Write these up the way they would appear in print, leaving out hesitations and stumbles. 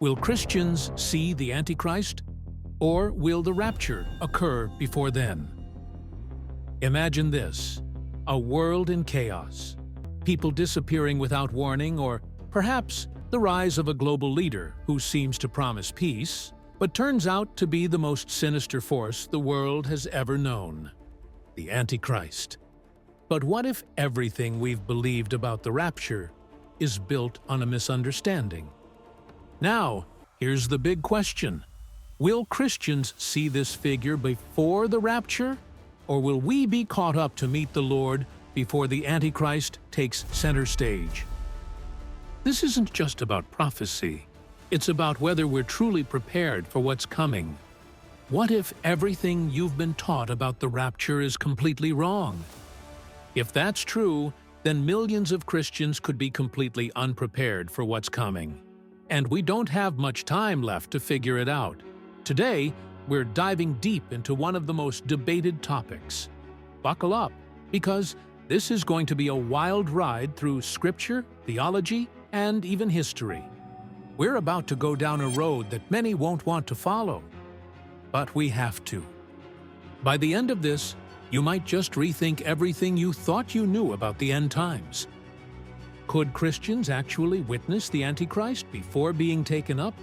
Will Christians see the Antichrist? Or will the rapture occur before then? Imagine this: a world in chaos, people disappearing without warning, or perhaps the rise of a global leader who seems to promise peace, but turns out to be the most sinister force the world has ever known: the Antichrist. But what if everything we've believed about the rapture is built on a misunderstanding? Now, here's the big question. Will Christians see this figure before the rapture, or will we be caught up to meet the Lord before the Antichrist takes center stage? This isn't just about prophecy. It's about whether we're truly prepared for what's coming. What if everything you've been taught about the rapture is completely wrong? If that's true, then millions of Christians could be completely unprepared for what's coming. And we don't have much time left to figure it out. Today, we're diving deep into one of the most debated topics. Buckle up, because this is going to be a wild ride through scripture, theology, and even history. We're about to go down a road that many won't want to follow, but we have to. By the end of this, you might just rethink everything you thought you knew about the end times. Could Christians actually witness the Antichrist before being taken up?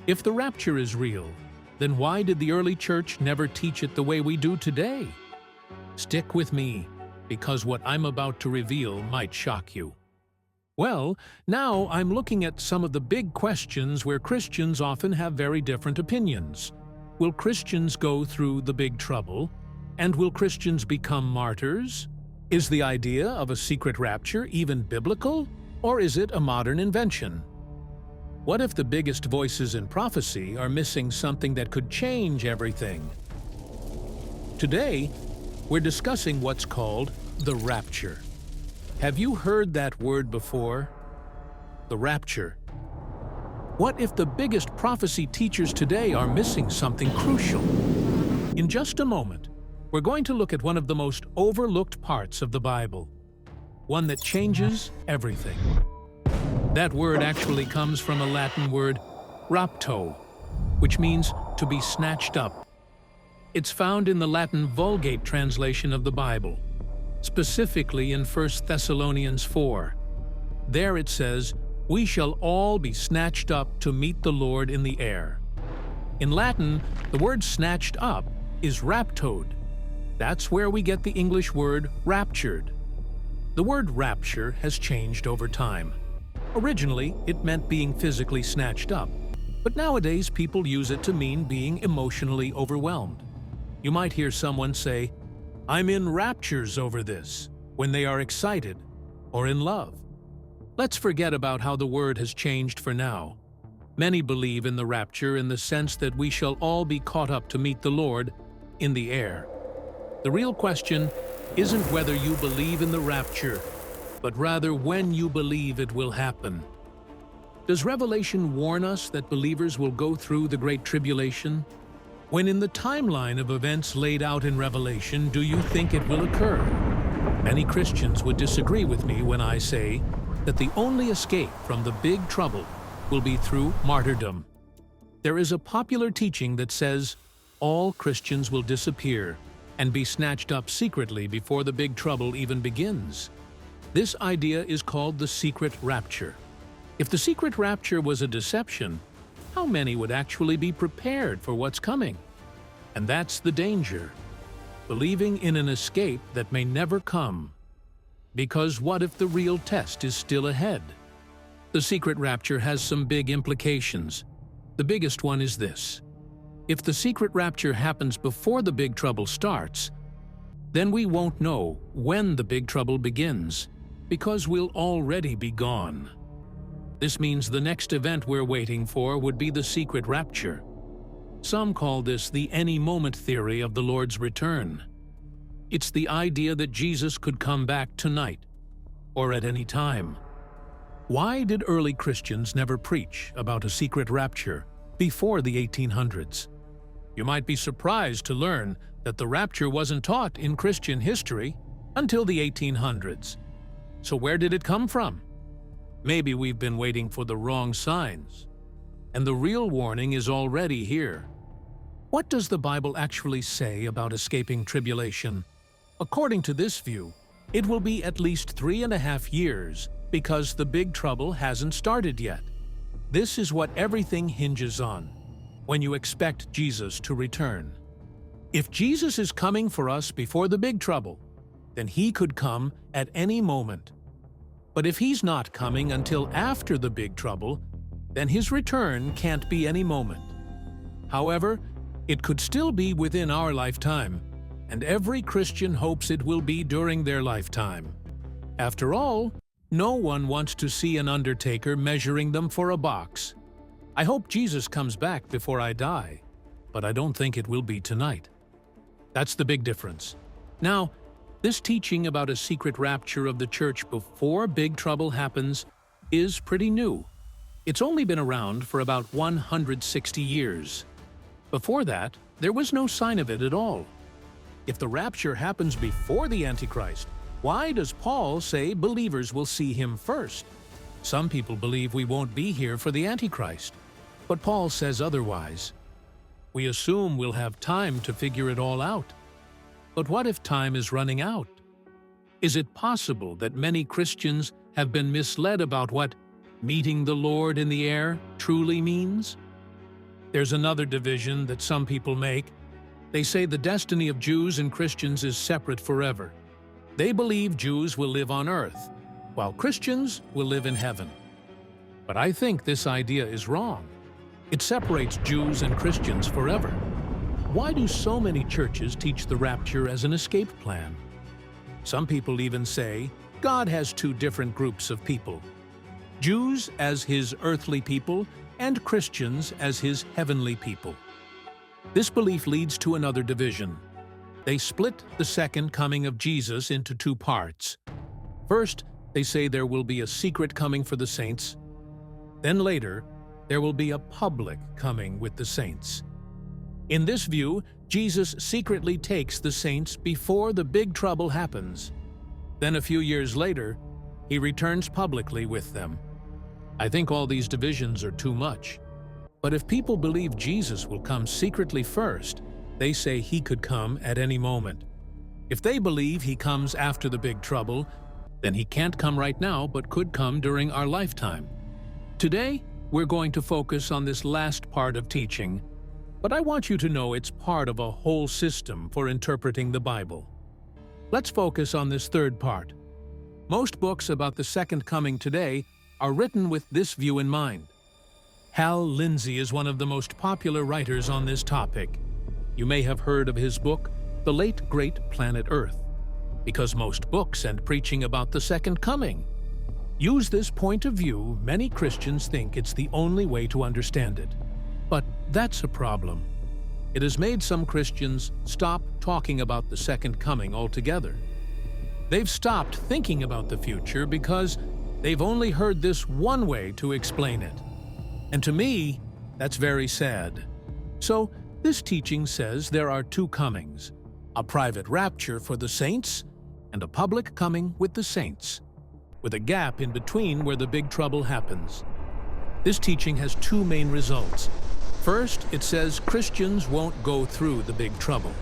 If the rapture is real, then why did the early church never teach it the way we do today? Stick with me, because what I'm about to reveal might shock you. Well, now I'm looking at some of the big questions where Christians often have very different opinions. Will Christians go through the big trouble? And will Christians become martyrs? Is the idea of a secret rapture even biblical, or is it a modern invention? What if the biggest voices in prophecy are missing something that could change everything? Today, we're discussing what's called the rapture. Have you heard that word before? The rapture. What if the biggest prophecy teachers today are missing something crucial? In just a moment, we're going to look at one of the most overlooked parts of the Bible, one that changes everything. That word actually comes from a Latin word, rapto, which means to be snatched up. It's found in the Latin Vulgate translation of the Bible, specifically in 1 Thessalonians 4. There it says, "We shall all be snatched up to meet the Lord in the air." In Latin, the word snatched up is raptoed. That's where we get the English word raptured. The word rapture has changed over time. Originally, it meant being physically snatched up, but nowadays people use it to mean being emotionally overwhelmed. You might hear someone say, "I'm in raptures over this," when they are excited or in love. Let's forget about how the word has changed for now. Many believe in the rapture in the sense that we shall all be caught up to meet the Lord in the air. The real question isn't whether you believe in the rapture, but rather when you believe it will happen. Does Revelation warn us that believers will go through the Great Tribulation? When in the timeline of events laid out in Revelation, do you think it will occur? Many Christians would disagree with me when I say that the only escape from the big trouble will be through martyrdom. There is a popular teaching that says all Christians will disappear and be snatched up secretly before the big trouble even begins. This idea is called the secret rapture. If the secret rapture was a deception, how many would actually be prepared for what's coming? And that's the danger, believing in an escape that may never come. Because what if the real test is still ahead? The secret rapture has some big implications. The biggest one is this: if the secret rapture happens before the big trouble starts, then we won't know when the big trouble begins, because we'll already be gone. This means the next event we're waiting for would be the secret rapture. Some call this the any-moment theory of the Lord's return. It's the idea that Jesus could come back tonight, or at any time. Why did early Christians never preach about a secret rapture before the 1800s? You might be surprised to learn that the rapture wasn't taught in Christian history until the 1800s. So where did it come from? Maybe we've been waiting for the wrong signs. and the real warning is already here. What does the Bible actually say about escaping tribulation? According to this view, it will be at least 3.5 years because the big trouble hasn't started yet. This is what everything hinges on when you expect Jesus to return. If Jesus is coming for us before the big trouble, then he could come at any moment. But if he's not coming until after the big trouble, then his return can't be any moment. However, it could still be within our lifetime, and every Christian hopes it will be during their lifetime. After all, no one wants to see an undertaker measuring them for a box. I hope Jesus comes back before I die, but I don't think it will be tonight. That's the big difference. Now, this teaching about a secret rapture of the church before big trouble happens is pretty new. It's only been around for about 160 years. Before that, there was no sign of it at all. If the rapture happens before the Antichrist, why does Paul say believers will see him first? Some people believe we won't be here for the Antichrist, but Paul says otherwise. We assume we'll have time to figure it all out. But what if time is running out? Is it possible that many Christians have been misled about what meeting the Lord in the air truly means? There's another division that some people make. They say the destiny of Jews and Christians is separate forever. They believe Jews will live on earth, while Christians will live in heaven. But I think this idea is wrong. It separates Jews and Christians forever. Why do so many churches teach the rapture as an escape plan? Some people even say God has two different groups of people: Jews as his earthly people and Christians as his heavenly people. This belief leads to another division. They split the second coming of Jesus into two parts. First, they say there will be a secret coming for the saints. Then later, there will be a public coming with the saints. In this view, Jesus secretly takes the saints before the big trouble happens. Then a few years later, he returns publicly with them. I think all these divisions are too much. But if people believe Jesus will come secretly first, they say he could come at any moment. If they believe he comes after the big trouble, then he can't come right now but could come during our lifetime. Today, we're going to focus on this last part of teaching, but I want you to know it's part of a whole system for interpreting the Bible. Let's focus on this third part. Most books about the second coming today are written with this view in mind. Hal Lindsey is one of the most popular writers on this topic. You may have heard of his book, The Late Great Planet Earth, because most books and preaching about the second coming use this point of view. Many Christians think it's the only way to understand it. But that's a problem. It has made some Christians stop talking about the second coming altogether. They've stopped thinking about the future because they've only heard this one way to explain it. And to me, that's very sad. So, this teaching says there are two comings: a private rapture for the saints and a public coming with the saints, with a gap in between where the big trouble happens. This teaching has two main results. First, it says Christians won't go through the big trouble.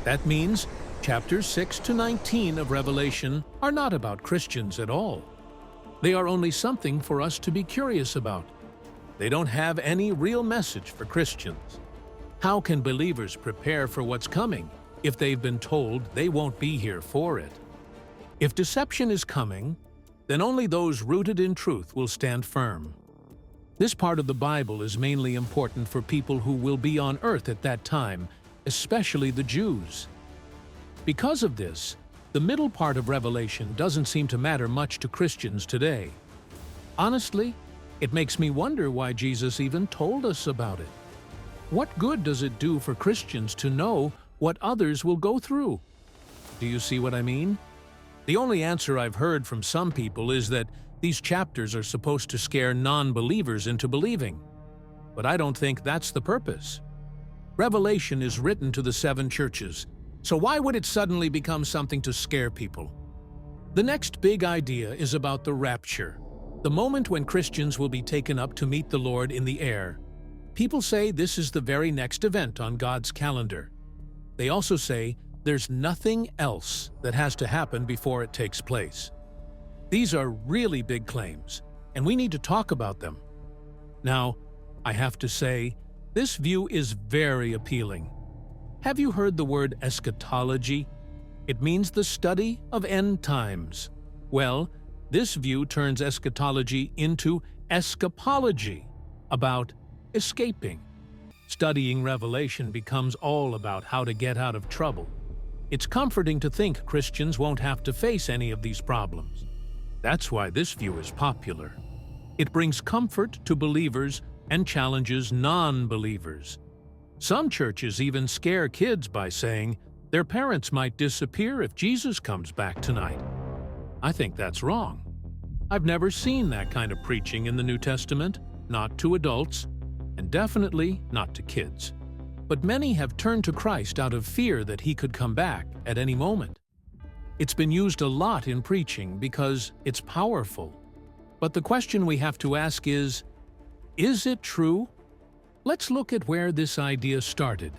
That means chapters 6 to 19 of Revelation are not about Christians at all. They are only something for us to be curious about. They don't have any real message for Christians. How can believers prepare for what's coming if they've been told they won't be here for it? If deception is coming, then only those rooted in truth will stand firm. This part of the Bible is mainly important for people who will be on earth at that time, especially the Jews. Because of this, the middle part of Revelation doesn't seem to matter much to Christians today. Honestly, it makes me wonder why Jesus even told us about it. What good does it do for Christians to know what others will go through? Do you see what I mean? The only answer I've heard from some people is that these chapters are supposed to scare non-believers into believing. But I don't think that's the purpose. Revelation is written to the 7 churches, so why would it suddenly become something to scare people? The next big idea is about the rapture. the moment when Christians will be taken up to meet the Lord in the air. People say this is the very next event on God's calendar. They also say there's nothing else that has to happen before it takes place. These are really big claims, and we need to talk about them. Now, I have to say, this view is very appealing. Have you heard the word eschatology? It means the study of end times. Well, this view turns eschatology into escapology, about escaping. Studying Revelation becomes all about how to get out of trouble. It's comforting to think Christians won't have to face any of these problems. That's why this view is popular. It brings comfort to believers and challenges non-believers. Some churches even scare kids by saying their parents might disappear if Jesus comes back tonight. I think that's wrong. I've never seen that kind of preaching in the New Testament, not to adults, and definitely not to kids. But many have turned to Christ out of fear that he could come back at any moment. It's been used a lot in preaching because it's powerful. But the question we have to ask is it true? Let's look at where this idea started.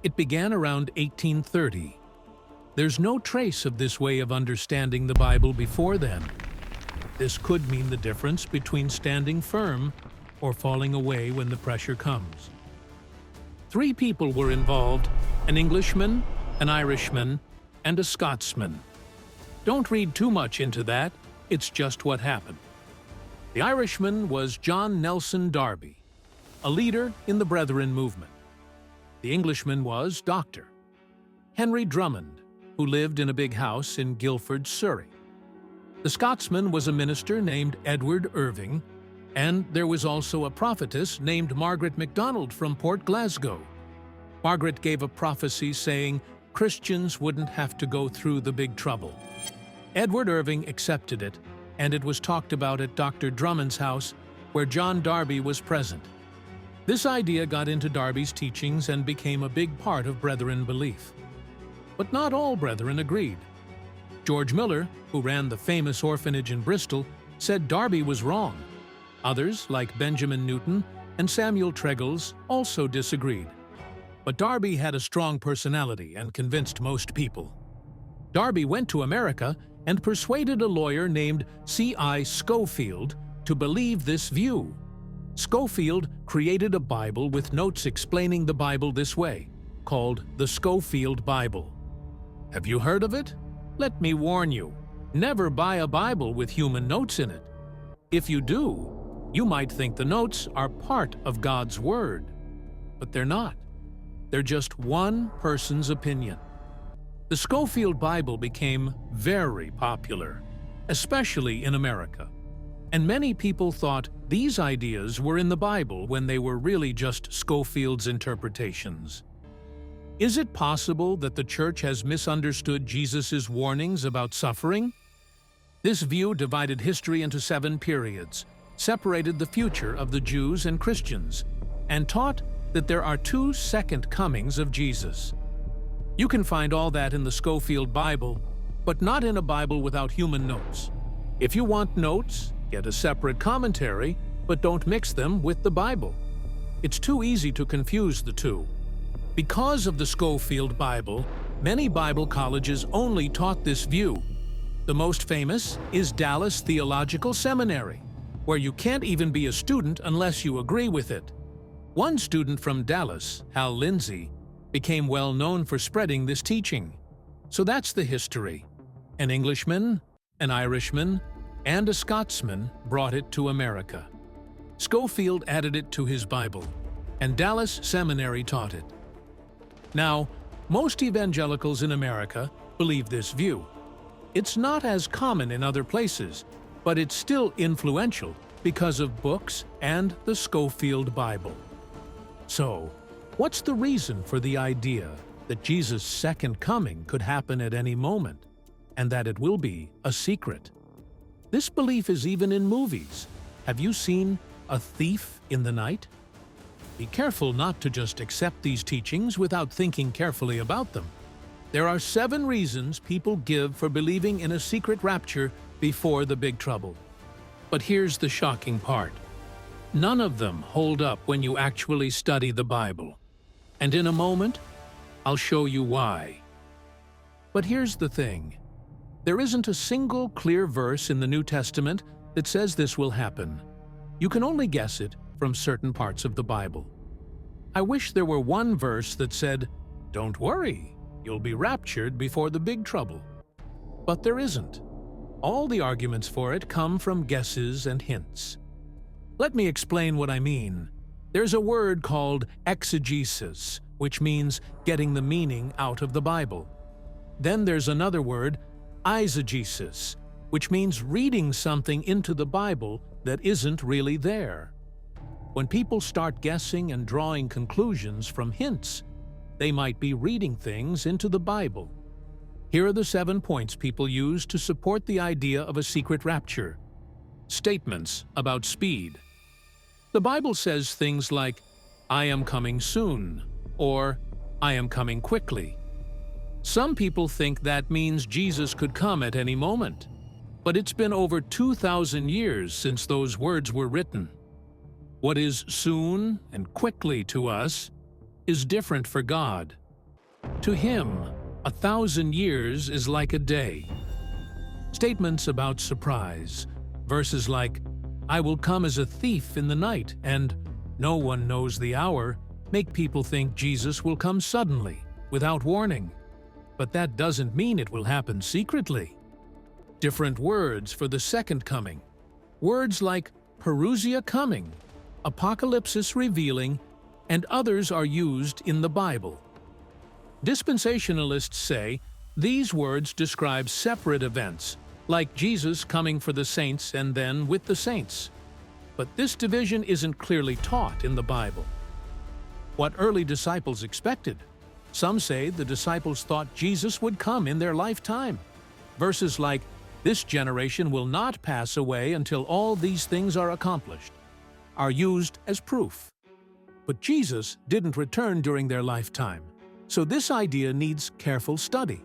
It began around 1830. There's no trace of this way of understanding the Bible before then. This could mean the difference between standing firm or falling away when the pressure comes. 3 people were involved: an Englishman, an Irishman, and a Scotsman. Don't read too much into that, it's just what happened. The Irishman was John Nelson Darby, a leader in the Brethren movement. The Englishman was Dr. Henry Drummond, who lived in a big house in Guildford, Surrey. The Scotsman was a minister named Edward Irving, and there was also a prophetess named Margaret MacDonald from Port Glasgow. Margaret gave a prophecy saying Christians wouldn't have to go through the big trouble. Edward Irving accepted it, and it was talked about at Dr. Drummond's house, where John Darby was present. This idea got into Darby's teachings and became a big part of Brethren belief. But not all Brethren agreed. George Miller, who ran the famous orphanage in Bristol, said Darby was wrong. Others, like Benjamin Newton and Samuel Tregelles, also disagreed. But Darby had a strong personality and convinced most people. Darby went to America and persuaded a lawyer named C.I. Scofield to believe this view. Scofield created a Bible with notes explaining the Bible this way, called the Scofield Bible. Have you heard of it? Let me warn you, never buy a Bible with human notes in it. If you do, you might think the notes are part of God's Word. But they're not. They're just one person's opinion. The Scofield Bible became very popular, especially in America. And many people thought these ideas were in the Bible when they were really just Scofield's interpretations. Is it possible that the church has misunderstood Jesus' warnings about suffering? This view divided history into 7 periods, separated the future of the Jews and Christians, and taught that there are 2 second comings of Jesus. You can find all that in the Scofield Bible, but not in a Bible without human notes. If you want notes, get a separate commentary, but don't mix them with the Bible. It's too easy to confuse the two. Because of the Scofield Bible, many Bible colleges only taught this view. The most famous is Dallas Theological Seminary, where you can't even be a student unless you agree with it. One student from Dallas, Hal Lindsey, became well known for spreading this teaching. So that's the history. An Englishman, an Irishman, and a Scotsman brought it to America. Scofield added it to his Bible, and Dallas Seminary taught it. Now, most evangelicals in America believe this view. It's not as common in other places, but it's still influential because of books and the Scofield Bible. So, what's the reason for the idea that Jesus' second coming could happen at any moment, and that it will be a secret? This belief is even in movies. Have you seen A Thief in the Night? Be careful not to just accept these teachings without thinking carefully about them. There are 7 reasons people give for believing in a secret rapture before the big trouble. But here's the shocking part. None of them hold up when you actually study the Bible. And in a moment, I'll show you why. But here's the thing. There isn't a single clear verse in the New Testament that says this will happen. You can only guess it from certain parts of the Bible. I wish there were one verse that said, "Don't worry, you'll be raptured before the big trouble." But there isn't. All the arguments for it come from guesses and hints. Let me explain what I mean. There's a word called exegesis, which means getting the meaning out of the Bible. Then there's another word, eisegesis, which means reading something into the Bible that isn't really there. When people start guessing and drawing conclusions from hints, they might be reading things into the Bible. Here are the 7 points people use to support the idea of a secret rapture. Statements about speed. The Bible says things like, "I am coming soon," or "I am coming quickly." Some people think that means Jesus could come at any moment, but it's been over 2,000 years since those words were written. What is soon and quickly to us is different for God. To Him, 1,000 years is like a day. Statements about surprise. Verses like, "I will come as a thief in the night," and "No one knows the hour," make people think Jesus will come suddenly, without warning. But that doesn't mean it will happen secretly. Different words for the second coming. Words like parousia coming, apocalypsis revealing, and others are used in the Bible. Dispensationalists say these words describe separate events, like Jesus coming for the saints and then with the saints. But this division isn't clearly taught in the Bible. What early disciples expected. Some say the disciples thought Jesus would come in their lifetime. Verses like, "This generation will not pass away until all these things are accomplished," are used as proof. But Jesus didn't return during their lifetime, so this idea needs careful study.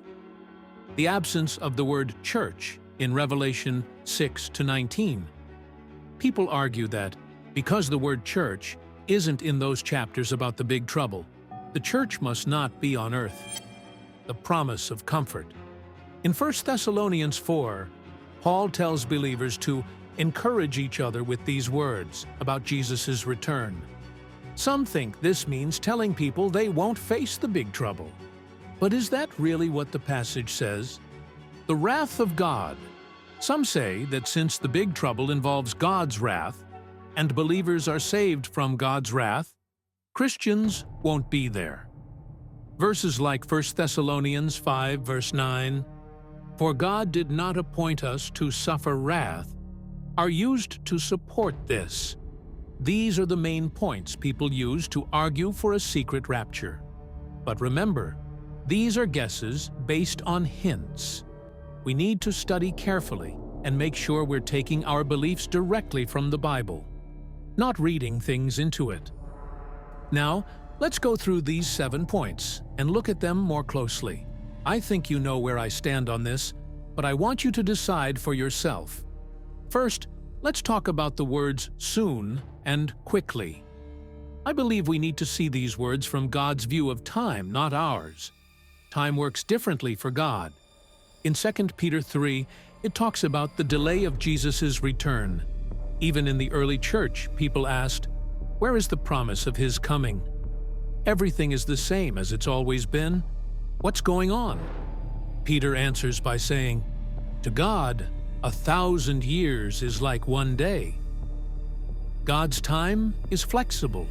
The absence of the word church in Revelation 6-19. People argue that because the word church isn't in those chapters about the big trouble, the church must not be on earth. The promise of comfort. In 1 Thessalonians 4, Paul tells believers to encourage each other with these words about Jesus' return. Some think this means telling people they won't face the big trouble. But is that really what the passage says? The wrath of God. Some say that since the big trouble involves God's wrath, and believers are saved from God's wrath, Christians won't be there. Verses like 1 Thessalonians 5 verse 9, "For God did not appoint us to suffer wrath," are used to support this. These are the main points people use to argue for a secret rapture. But remember, these are guesses based on hints. We need to study carefully and make sure we're taking our beliefs directly from the Bible, not reading things into it. Now, let's go through these 7 points and look at them more closely. I think you know where I stand on this, but I want you to decide for yourself. First, let's talk about the words soon and quickly. I believe we need to see these words from God's view of time, not ours. Time works differently for God. In 2 Peter 3, it talks about the delay of Jesus' return. Even in the early church, people asked, "Where is the promise of His coming? Everything is the same as it's always been. What's going on?" Peter answers by saying, "To God, 1,000 years is like one day." God's time is flexible.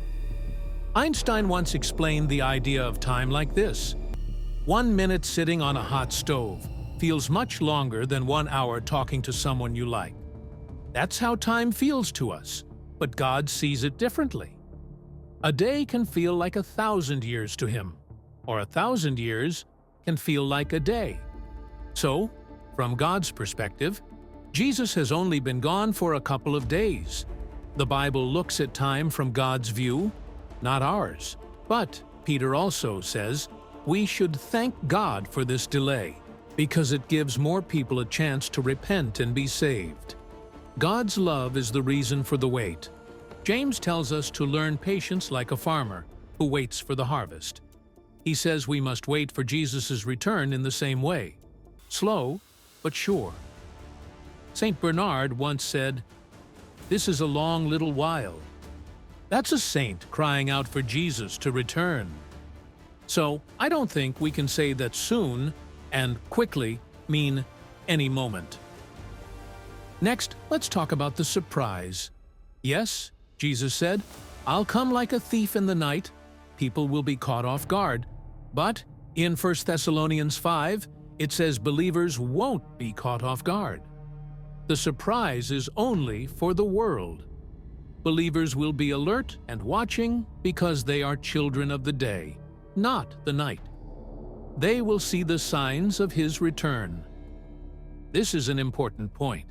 Einstein once explained the idea of time like this: 1 minute sitting on a hot stove feels much longer than 1 hour talking to someone you like. That's how time feels to us, but God sees it differently. A day can feel like 1,000 years to Him, or 1,000 years can feel like a day. So, from God's perspective, Jesus has only been gone for a couple of days. The Bible looks at time from God's view, not ours. But Peter also says we should thank God for this delay, because it gives more people a chance to repent and be saved. God's love is the reason for the wait. James tells us to learn patience like a farmer who waits for the harvest. He says we must wait for Jesus' return in the same way, slow but sure. St. Bernard once said, "This is a long little while." That's a saint crying out for Jesus to return. So I don't think we can say that soon and quickly mean any moment. Next, let's talk about the surprise. Yes, Jesus said, "I'll come like a thief in the night." People will be caught off guard. But in 1 Thessalonians 5, it says believers won't be caught off guard. The surprise is only for the world. Believers will be alert and watching because they are children of the day, not the night. They will see the signs of His return. This is an important point.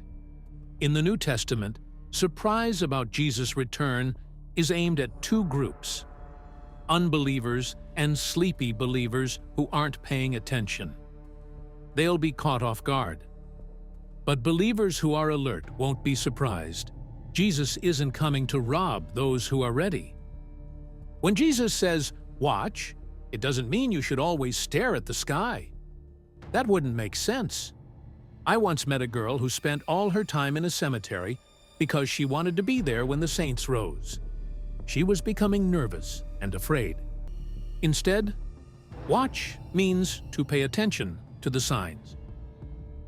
In the New Testament, surprise about Jesus' return is aimed at two groups: unbelievers and sleepy believers who aren't paying attention. They'll be caught off guard. But believers who are alert won't be surprised. Jesus isn't coming to rob those who are ready. When Jesus says, "Watch," it doesn't mean you should always stare at the sky. That wouldn't make sense. I once met a girl who spent all her time in a cemetery because she wanted to be there when the saints rose. She was becoming nervous and afraid. Instead, watch means to pay attention to the signs.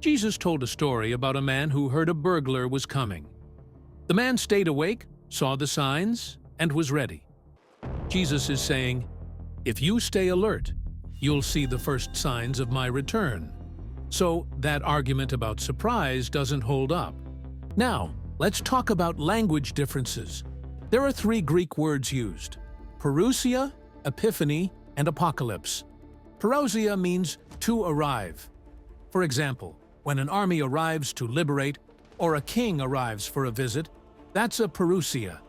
Jesus told a story about a man who heard a burglar was coming. The man stayed awake, saw the signs, and was ready. Jesus is saying, if you stay alert, you'll see the first signs of my return. So that argument about surprise doesn't hold up. Now, let's talk about language differences. There are three Greek words used: parousia, epiphany, and apocalypse. Parousia means to arrive. For example, when an army arrives to liberate or a king arrives for a visit, that's a parousia.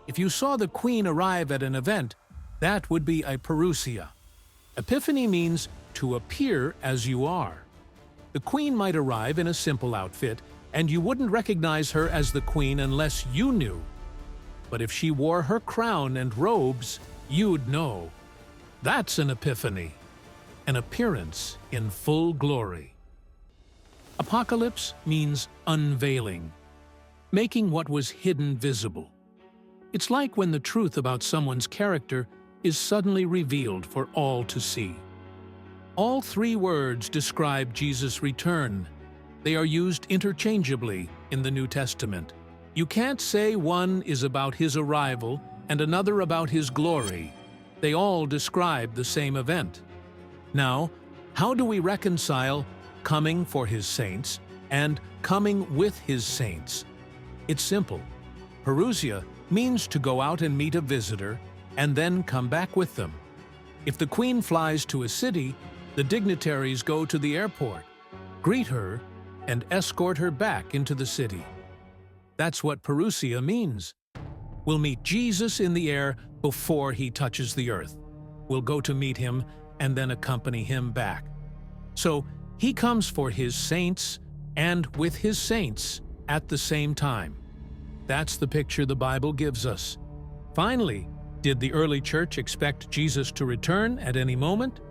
If you saw the queen arrive at an event, that would be a parousia. Epiphany means to appear as you are. The queen might arrive in a simple outfit, and you wouldn't recognize her as the queen unless you knew. But if she wore her crown and robes, you'd know. That's an epiphany, an appearance in full glory. Apocalypse means unveiling, making what was hidden visible. It's like when the truth about someone's character is suddenly revealed for all to see. All three words describe Jesus' return. They are used interchangeably in the New Testament. You can't say one is about His arrival and another about His glory. They all describe the same event. Now, how do we reconcile coming for His saints and coming with His saints? It's simple. Parousia means to go out and meet a visitor and then come back with them. If the queen flies to a city, the dignitaries go to the airport, greet her, and escort her back into the city. That's what parousia means. We'll meet Jesus in the air before He touches the earth. We'll go to meet Him and then accompany Him back. So He comes for His saints and with His saints at the same time. That's the picture the Bible gives us. Finally, did the early church expect Jesus to return at any moment?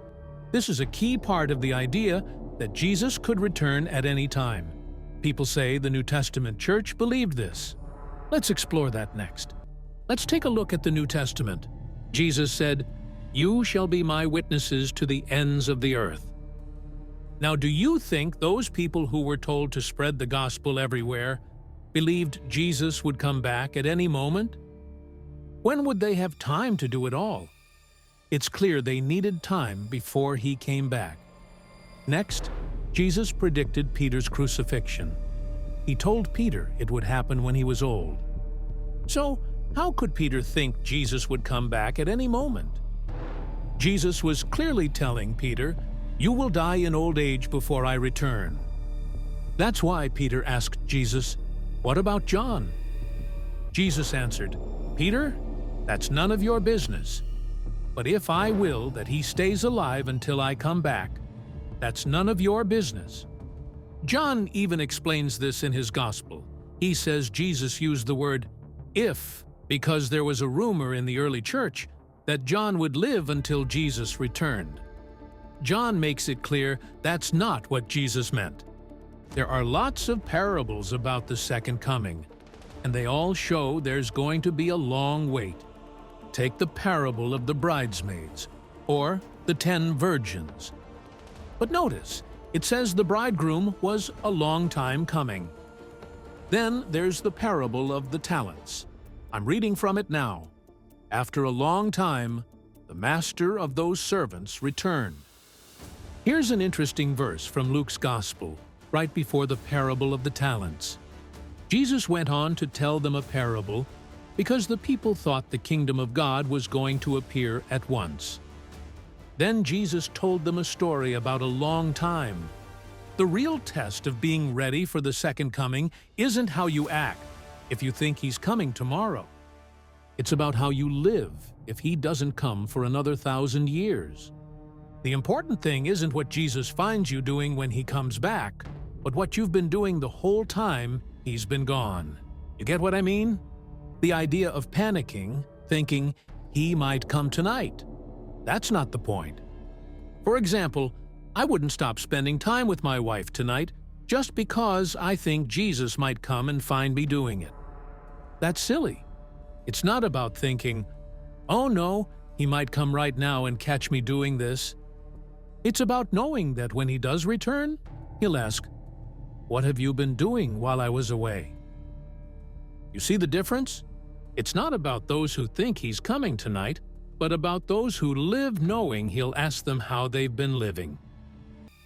This is a key part of the idea that Jesus could return at any time. People say the New Testament church believed this. Let's explore that next. Let's take a look at the New Testament. Jesus said, "You shall be my witnesses to the ends of the earth." Now, do you think those people who were told to spread the gospel everywhere believed Jesus would come back at any moment? When would they have time to do it all? It's clear they needed time before He came back. Next, Jesus predicted Peter's crucifixion. He told Peter it would happen when he was old. So, how could Peter think Jesus would come back at any moment? Jesus was clearly telling Peter, "You will die in old age before I return." That's why Peter asked Jesus, "What about John?" Jesus answered, "Peter, that's none of your business. But if I will that he stays alive until I come back, that's none of your business." John even explains this in his gospel. He says Jesus used the word if because there was a rumor in the early church that John would live until Jesus returned. John makes it clear that's not what Jesus meant. There are lots of parables about the second coming, and they all show there's going to be a long wait. Take the parable of the bridesmaids, or the 10 virgins. But notice, it says the bridegroom was a long time coming. Then there's the parable of the talents. I'm reading from it now. After a long time, the master of those servants returned. Here's an interesting verse from Luke's Gospel, right before the parable of the talents. Jesus went on to tell them a parable because the people thought the kingdom of God was going to appear at once. Then Jesus told them a story about a long time. The real test of being ready for the second coming isn't how you act if you think he's coming tomorrow. It's about how you live if he doesn't come for another 1,000 years. The important thing isn't what Jesus finds you doing when he comes back, but what you've been doing the whole time he's been gone. You get what I mean? The idea of panicking, thinking he might come tonight. That's not the point. For example, I wouldn't stop spending time with my wife tonight just because I think Jesus might come and find me doing it. That's silly. It's not about thinking, oh no, he might come right now and catch me doing this. It's about knowing that when he does return, he'll ask, what have you been doing while I was away? You see the difference? It's not about those who think he's coming tonight, but about those who live knowing he'll ask them how they've been living.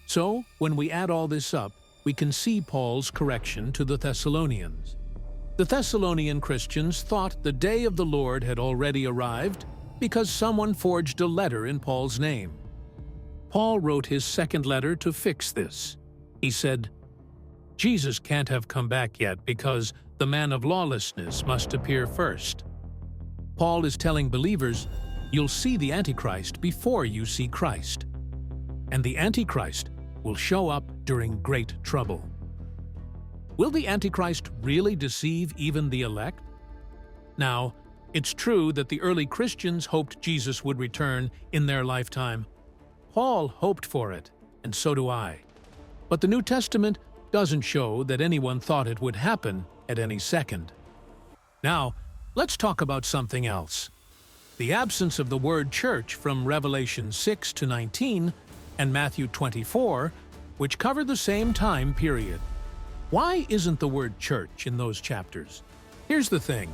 So, when we add all this up, we can see Paul's correction to the Thessalonians. The Thessalonian Christians thought the day of the Lord had already arrived because someone forged a letter in Paul's name. Paul wrote his second letter to fix this. He said, Jesus can't have come back yet because the man of lawlessness must appear first. Paul is telling believers, you'll see the Antichrist before you see Christ. And the Antichrist will show up during great trouble. Will the Antichrist really deceive even the elect? Now, it's true that the early Christians hoped Jesus would return in their lifetime. Paul hoped for it, and so do I. But the New Testament doesn't show that anyone thought it would happen at any second. Now, let's talk about something else. The absence of the word church from Revelation 6 to 19 and Matthew 24, which cover the same time period. Why isn't the word church in those chapters? Here's the thing.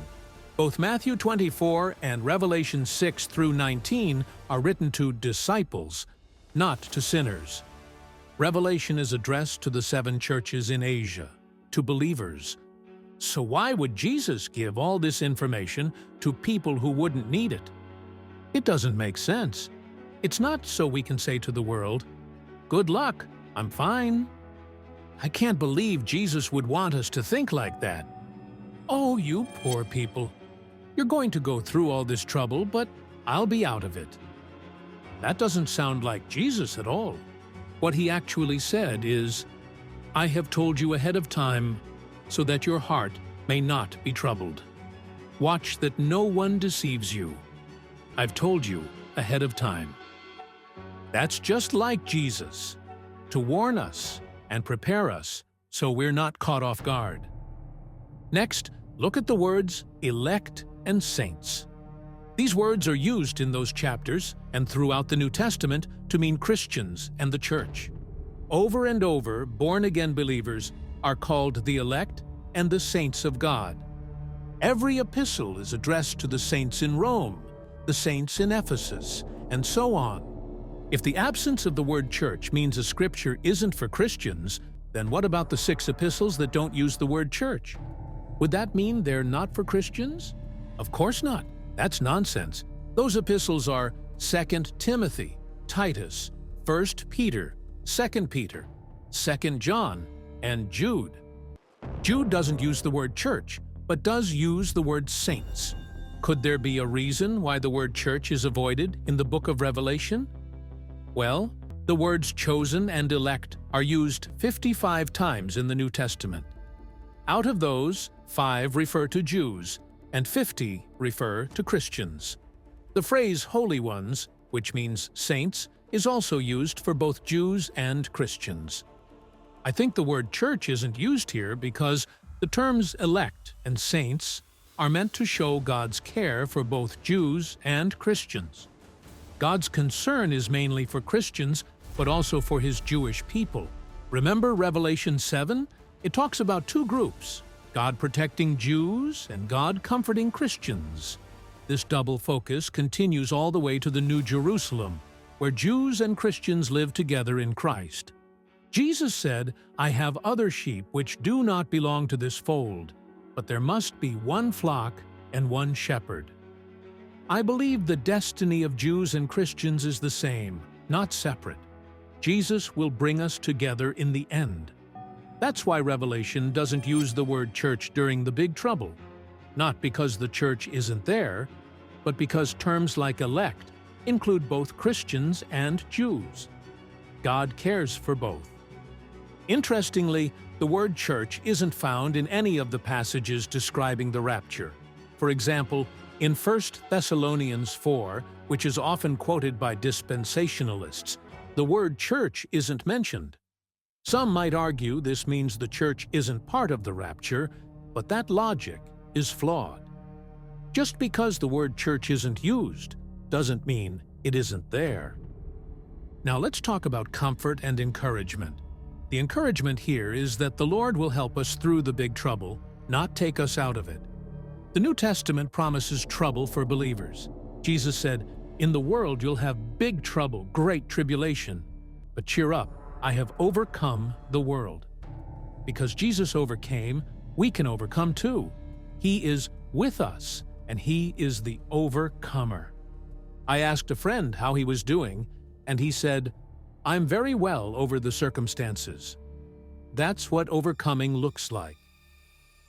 Both Matthew 24 and Revelation 6 through 19 are written to disciples, not to sinners. Revelation is addressed to the 7 churches in Asia, to believers. So why would Jesus give all this information to people who wouldn't need it? It doesn't make sense. It's not so we can say to the world, good luck, I'm fine. I can't believe Jesus would want us to think like that. Oh, you poor people. You're going to go through all this trouble, but I'll be out of it. That doesn't sound like Jesus at all. What he actually said is, I have told you ahead of time, so that your heart may not be troubled. Watch that no one deceives you. I've told you ahead of time. That's just like Jesus, to warn us and prepare us so we're not caught off guard. Next, look at the words elect and saints. These words are used in those chapters and throughout the New Testament to mean Christians and the church. Over and over, born-again believers are called the elect and the saints of God. Every epistle is addressed to the saints in Rome, the saints in Ephesus, and so on. If the absence of the word church means a scripture isn't for Christians, then what about the 6 epistles that don't use the word church? Would that mean they're not for Christians? Of course not. That's nonsense. Those epistles are 2 Timothy, Titus, 1 Peter, 2 Peter, 2 John, and Jude. Jude doesn't use the word church, but does use the word saints. Could there be a reason why the word church is avoided in the book of Revelation? Well, the words chosen and elect are used 55 times in the New Testament. Out of those, 5 refer to Jews, and 50 refer to Christians. The phrase Holy Ones, which means saints, is also used for both Jews and Christians. I think the word church isn't used here because the terms elect and saints are meant to show God's care for both Jews and Christians. God's concern is mainly for Christians, but also for His Jewish people. Remember Revelation 7? It talks about 2 groups, God protecting Jews and God comforting Christians. This double focus continues all the way to the New Jerusalem, where Jews and Christians live together in Christ. Jesus said, "I have other sheep which do not belong to this fold, but there must be one flock and one shepherd." I believe the destiny of Jews and Christians is the same, not separate. Jesus will bring us together in the end. That's why Revelation doesn't use the word church during the big trouble. Not because the church isn't there, but because terms like elect include both Christians and Jews. God cares for both. Interestingly, the word church isn't found in any of the passages describing the rapture. For example, in 1 Thessalonians 4, which is often quoted by dispensationalists, the word church isn't mentioned. Some might argue this means the church isn't part of the rapture, but that logic is flawed. Just because the word church isn't used doesn't mean it isn't there. Now let's talk about comfort and encouragement. The encouragement here is that the Lord will help us through the big trouble, not take us out of it. The New Testament promises trouble for believers. Jesus said, "In the world you'll have big trouble, great tribulation. But cheer up, I have overcome the world." Because Jesus overcame, we can overcome too. He is with us, and He is the overcomer. I asked a friend how he was doing, and he said, "I'm very well over the circumstances." That's what overcoming looks like.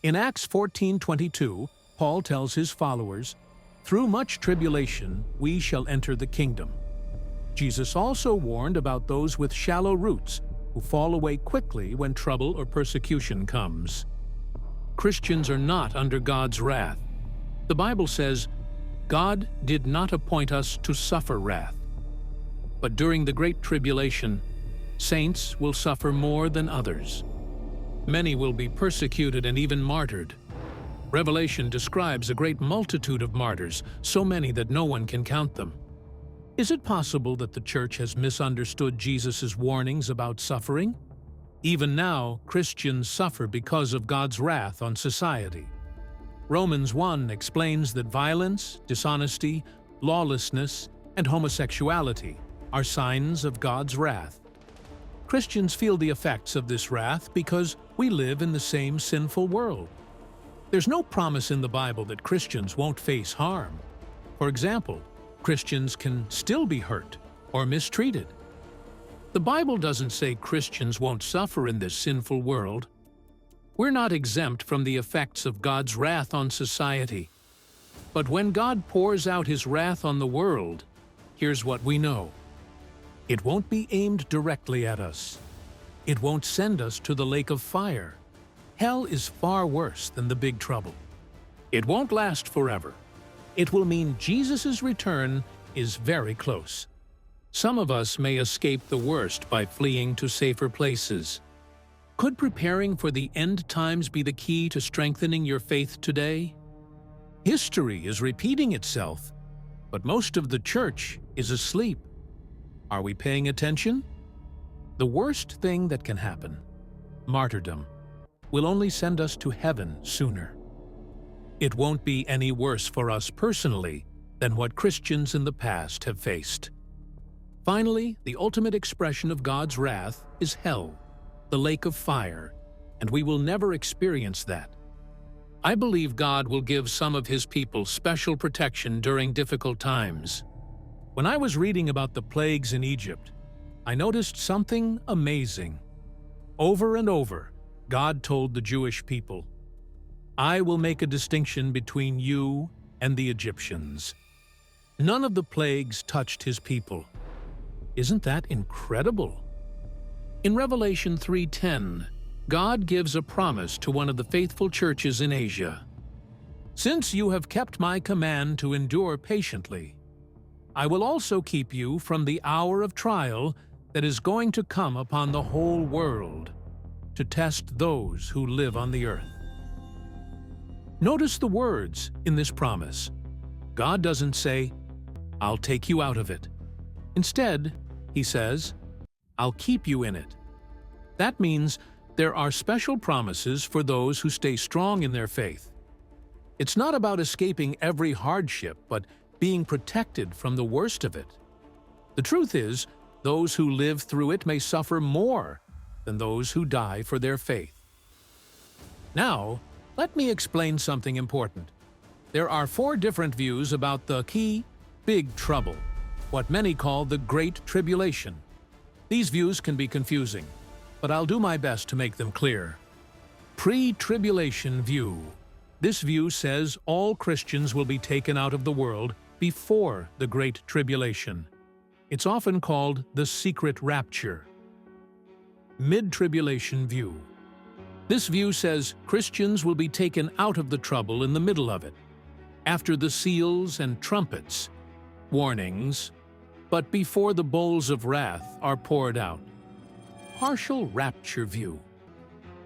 In Acts 14:22, Paul tells his followers, "Through much tribulation we shall enter the kingdom." Jesus also warned about those with shallow roots who fall away quickly when trouble or persecution comes. Christians are not under God's wrath. The Bible says, "God did not appoint us to suffer wrath." But during the Great Tribulation, saints will suffer more than others. Many will be persecuted and even martyred. Revelation describes a great multitude of martyrs, so many that no one can count them. Is it possible that the church has misunderstood Jesus' warnings about suffering? Even now, Christians suffer because of God's wrath on society. Romans 1 explains that violence, dishonesty, lawlessness, and homosexuality are signs of God's wrath. Christians feel the effects of this wrath because we live in the same sinful world. There's no promise in the Bible that Christians won't face harm. For example, Christians can still be hurt or mistreated. The Bible doesn't say Christians won't suffer in this sinful world. We're not exempt from the effects of God's wrath on society. But when God pours out His wrath on the world, here's what we know. It won't be aimed directly at us. It won't send us to the lake of fire. Hell is far worse than the big trouble. It won't last forever. It will mean Jesus' return is very close. Some of us may escape the worst by fleeing to safer places. Could preparing for the end times be the key to strengthening your faith today? History is repeating itself, but most of the church is asleep. Are we paying attention? The worst thing that can happen, martyrdom, will only send us to heaven sooner. It won't be any worse for us personally than what Christians in the past have faced. Finally, the ultimate expression of God's wrath is hell, the lake of fire, and we will never experience that. I believe God will give some of His people special protection during difficult times. When I was reading about the plagues in Egypt, I noticed something amazing. Over and over, God told the Jewish people, "I will make a distinction between you and the Egyptians." None of the plagues touched His people. Isn't that incredible? In Revelation 3:10, God gives a promise to one of the faithful churches in Asia. "Since you have kept my command to endure patiently, I will also keep you from the hour of trial that is going to come upon the whole world, to test those who live on the earth." Notice the words in this promise. God doesn't say, "I'll take you out of it." Instead, He says, "I'll keep you in it." That means there are special promises for those who stay strong in their faith. It's not about escaping every hardship, but being protected from the worst of it. The truth is, those who live through it may suffer more than those who die for their faith. Now, let me explain something important. There are 4 different views about the key big trouble, what many call the Great Tribulation. These views can be confusing, but I'll do my best to make them clear. Pre-tribulation view. This view says all Christians will be taken out of the world before the Great Tribulation. It's often called the secret rapture. Mid-tribulation view. This view says Christians will be taken out of the trouble in the middle of it, after the seals and trumpets, warnings, but before the bowls of wrath are poured out. Partial rapture view.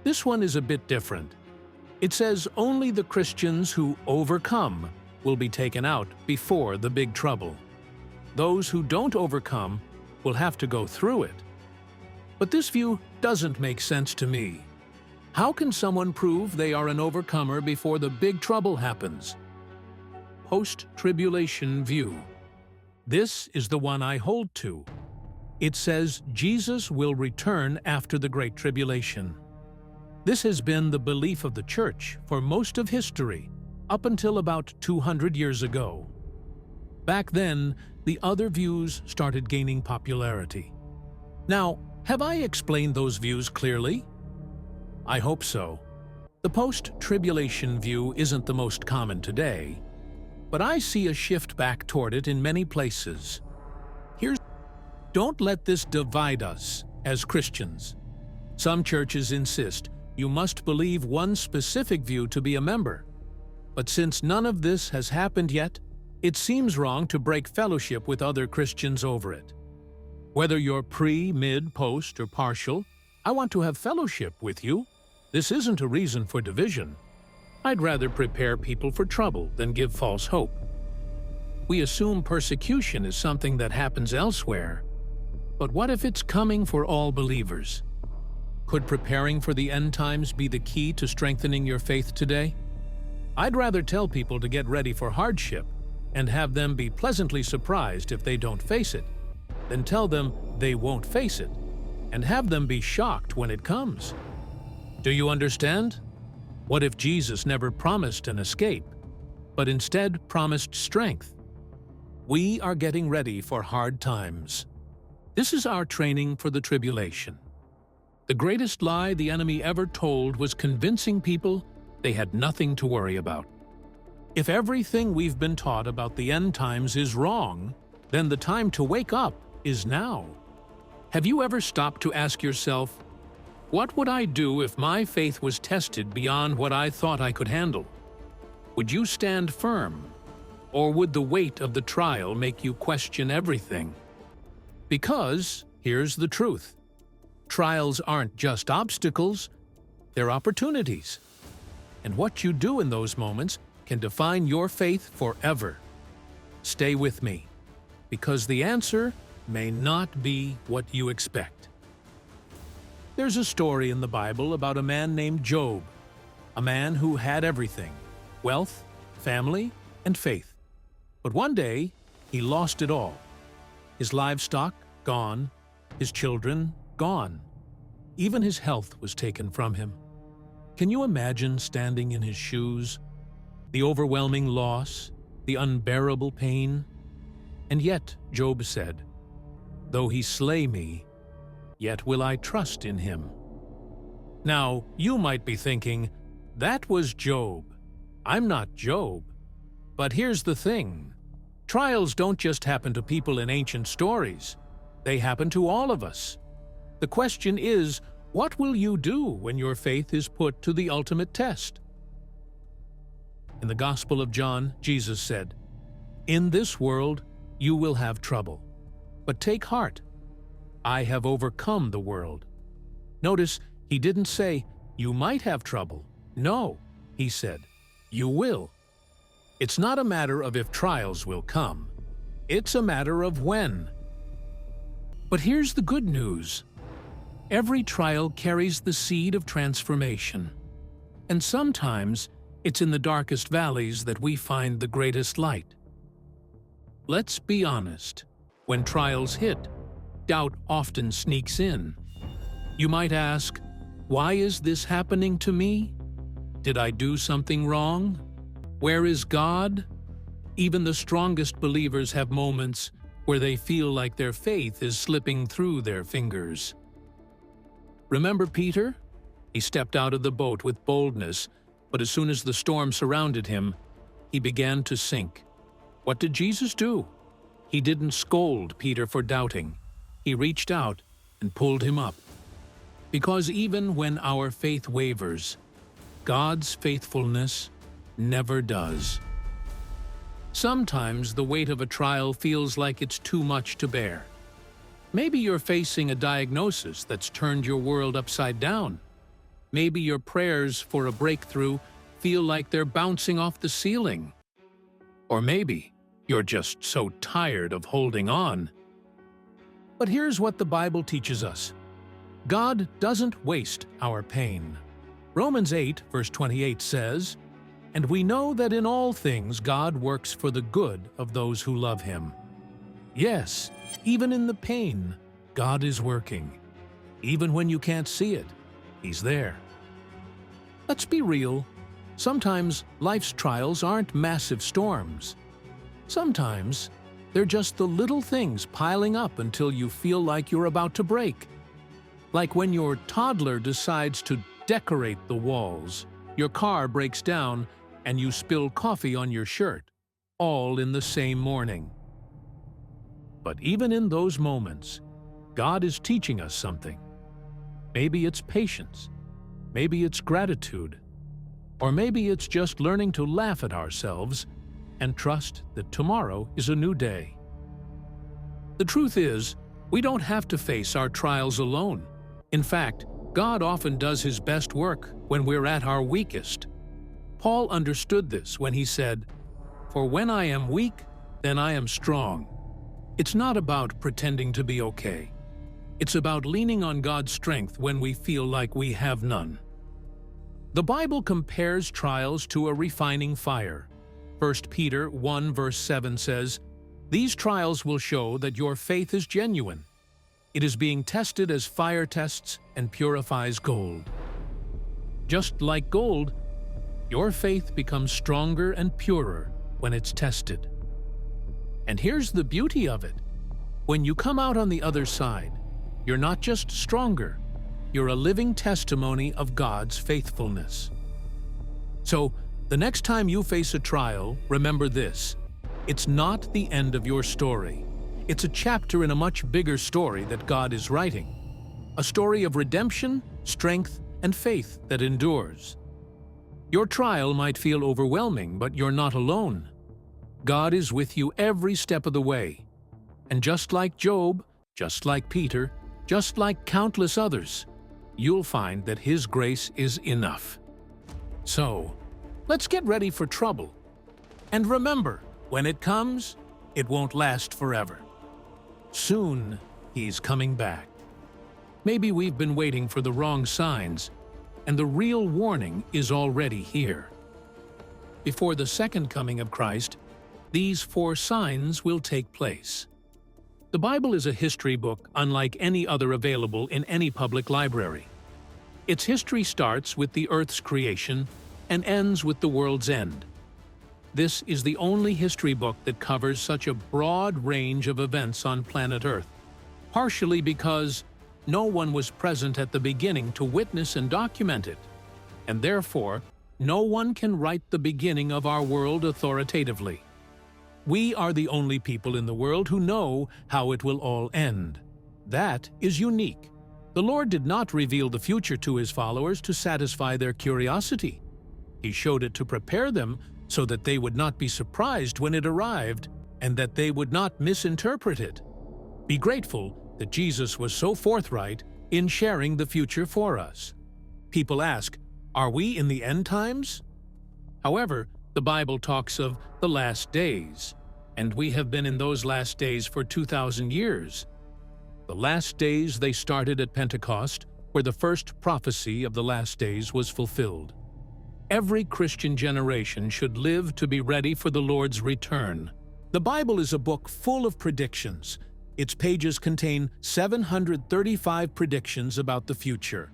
This one is a bit different. It says only the Christians who overcome will be taken out before the big trouble. Those who don't overcome will have to go through it. But this view doesn't make sense to me. How can someone prove they are an overcomer before the big trouble happens? Post-tribulation view. This is the one I hold to. It says Jesus will return after the Great Tribulation. This has been the belief of the church for most of history, up until about 200 years ago. Back then, the other views started gaining popularity. Now, have I explained those views clearly? I hope so. The post-tribulation view isn't the most common today, but I see a shift back toward it in many places. Don't let this divide us as Christians. Some churches insist you must believe one specific view to be a member. But since none of this has happened yet, it seems wrong to break fellowship with other Christians over it. Whether you're pre, mid, post, or partial, I want to have fellowship with you. This isn't a reason for division. I'd rather prepare people for trouble than give false hope. We assume persecution is something that happens elsewhere. But what if it's coming for all believers? Could preparing for the end times be the key to strengthening your faith today? I'd rather tell people to get ready for hardship and have them be pleasantly surprised if they don't face it, than tell them they won't face it and have them be shocked when it comes. Do you understand? What if Jesus never promised an escape, but instead promised strength? We are getting ready for hard times. This is our training for the tribulation. The greatest lie the enemy ever told was convincing people they had nothing to worry about. If everything we've been taught about the end times is wrong, then the time to wake up is now. Have you ever stopped to ask yourself, what would I do if my faith was tested beyond what I thought I could handle? Would you stand firm? Or would the weight of the trial make you question everything? Because, here's the truth. Trials aren't just obstacles, they're opportunities. And what you do in those moments can define your faith forever. Stay with me, because the answer may not be what you expect. There's a story in the Bible about a man named Job, a man who had everything: wealth, family, and faith. But one day, he lost it all. His livestock gone, his children gone. Even his health was taken from him. Can you imagine standing in his shoes? The overwhelming loss, the unbearable pain? And yet, Job said, "Though he slay me, yet will I trust in him." Now, you might be thinking, that was Job. I'm not Job. But here's the thing. Trials don't just happen to people in ancient stories. They happen to all of us. The question is, What will you do when your faith is put to the ultimate test? In the Gospel of John, Jesus said, "In this world you will have trouble, but take heart. I have overcome the world." Notice, he didn't say, "You might have trouble." No, he said, "You will." It's not a matter of if trials will come. It's a matter of when. But here's the good news. Every trial carries the seed of transformation. And sometimes it's in the darkest valleys that we find the greatest light. Let's be honest. When trials hit, doubt often sneaks in. You might ask, why is this happening to me? Did I do something wrong? Where is God? Even the strongest believers have moments where they feel like their faith is slipping through their fingers. Remember Peter? He stepped out of the boat with boldness, but as soon as the storm surrounded him, he began to sink. What did Jesus do? He didn't scold Peter for doubting. He reached out and pulled him up. Because even when our faith wavers, God's faithfulness never does. Sometimes the weight of a trial feels like it's too much to bear. Maybe you're facing a diagnosis that's turned your world upside down. Maybe your prayers for a breakthrough feel like they're bouncing off the ceiling. Or maybe you're just so tired of holding on. But here's what the Bible teaches us. God doesn't waste our pain. Romans 8, verse 28 says, "And we know that in all things God works for the good of those who love Him." Yes, even in the pain, God is working. Even when you can't see it, He's there. Let's be real. Sometimes life's trials aren't massive storms. Sometimes they're just the little things piling up until you feel like you're about to break. Like when your toddler decides to decorate the walls, your car breaks down, and you spill coffee on your shirt, all in the same morning. But even in those moments, God is teaching us something. Maybe it's patience, maybe it's gratitude, or maybe it's just learning to laugh at ourselves and trust that tomorrow is a new day. The truth is, we don't have to face our trials alone. In fact, God often does His best work when we're at our weakest. Paul understood this when he said, "For when I am weak, then I am strong." It's not about pretending to be okay. It's about leaning on God's strength when we feel like we have none. The Bible compares trials to a refining fire. 1 Peter 1 verse 7 says, "These trials will show that your faith is genuine. It is being tested as fire tests and purifies gold." Just like gold, your faith becomes stronger and purer when it's tested. And here's the beauty of it. When you come out on the other side, you're not just stronger, you're a living testimony of God's faithfulness. So, the next time you face a trial, remember this. It's not the end of your story. It's a chapter in a much bigger story that God is writing. A story of redemption, strength, and faith that endures. Your trial might feel overwhelming, but you're not alone. God is with you every step of the way. And just like Job, just like Peter, just like countless others, you'll find that His grace is enough. So, let's get ready for trouble. And remember, when it comes, it won't last forever. Soon, He's coming back. Maybe we've been waiting for the wrong signs, and the real warning is already here. Before the second coming of Christ, these 4 signs will take place. The Bible is a history book unlike any other available in any public library. Its history starts with the Earth's creation and ends with the world's end. This is the only history book that covers such a broad range of events on planet Earth, partially because no one was present at the beginning to witness and document it, and therefore, no one can write the beginning of our world authoritatively. We are the only people in the world who know how it will all end. That is unique. The Lord did not reveal the future to his followers to satisfy their curiosity. He showed it to prepare them so that they would not be surprised when it arrived and that they would not misinterpret it. Be grateful that Jesus was so forthright in sharing the future for us. People ask, are we in the end times? However, the Bible talks of the last days, and we have been in those last days for 2,000 years. The last days, they started at Pentecost, where the first prophecy of the last days was fulfilled. Every Christian generation should live to be ready for the Lord's return. The Bible is a book full of predictions. Its pages contain 735 predictions about the future.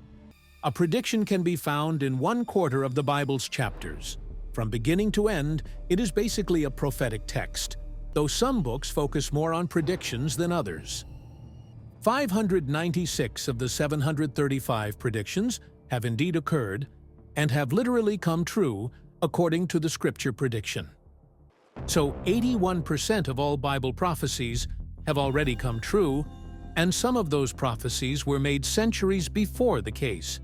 A prediction can be found in 1/4 of the Bible's chapters. From beginning to end, it is basically a prophetic text, though some books focus more on predictions than others. 596 of the 735 predictions have indeed occurred and have literally come true according to the scripture prediction. So 81% of all Bible prophecies have already come true, and some of those prophecies were made centuries before the case.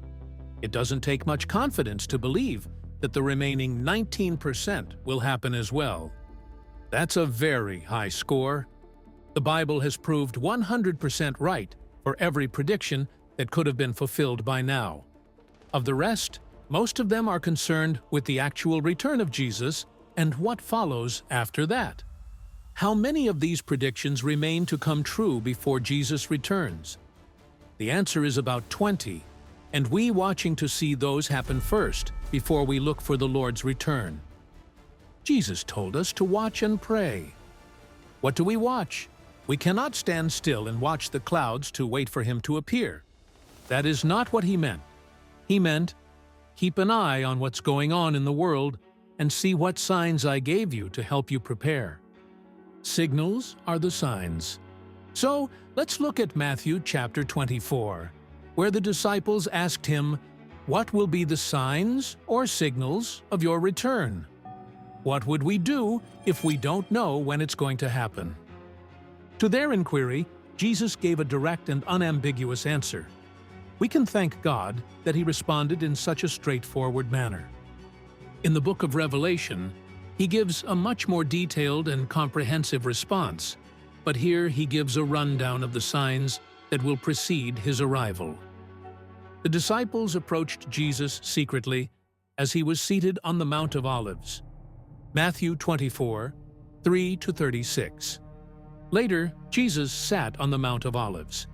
It doesn't take much confidence to believe that the remaining 19% will happen as well. That's a very high score. The Bible has proved 100% right for every prediction that could have been fulfilled by now. Of the rest, most of them are concerned with the actual return of Jesus and what follows after that. How many of these predictions remain to come true before Jesus returns? The answer is about 20, and we watching to see those happen first before we look for the Lord's return. Jesus told us to watch and pray. What do we watch? We cannot stand still and watch the clouds to wait for him to appear. That is not what he meant. He meant, keep an eye on what's going on in the world and see what signs I gave you to help you prepare. Signals are the signs. So, let's look at Matthew chapter 24, where the disciples asked him, "What will be the signs or signals of your return? What would we do if we don't know when it's going to happen?" To their inquiry, Jesus gave a direct and unambiguous answer. We can thank God that he responded in such a straightforward manner. In the book of Revelation, he gives a much more detailed and comprehensive response, but here he gives a rundown of the signs that will precede his arrival. The disciples approached Jesus secretly as he was seated on the Mount of Olives. Matthew 24, 3-36. Later, Jesus sat on the Mount of Olives.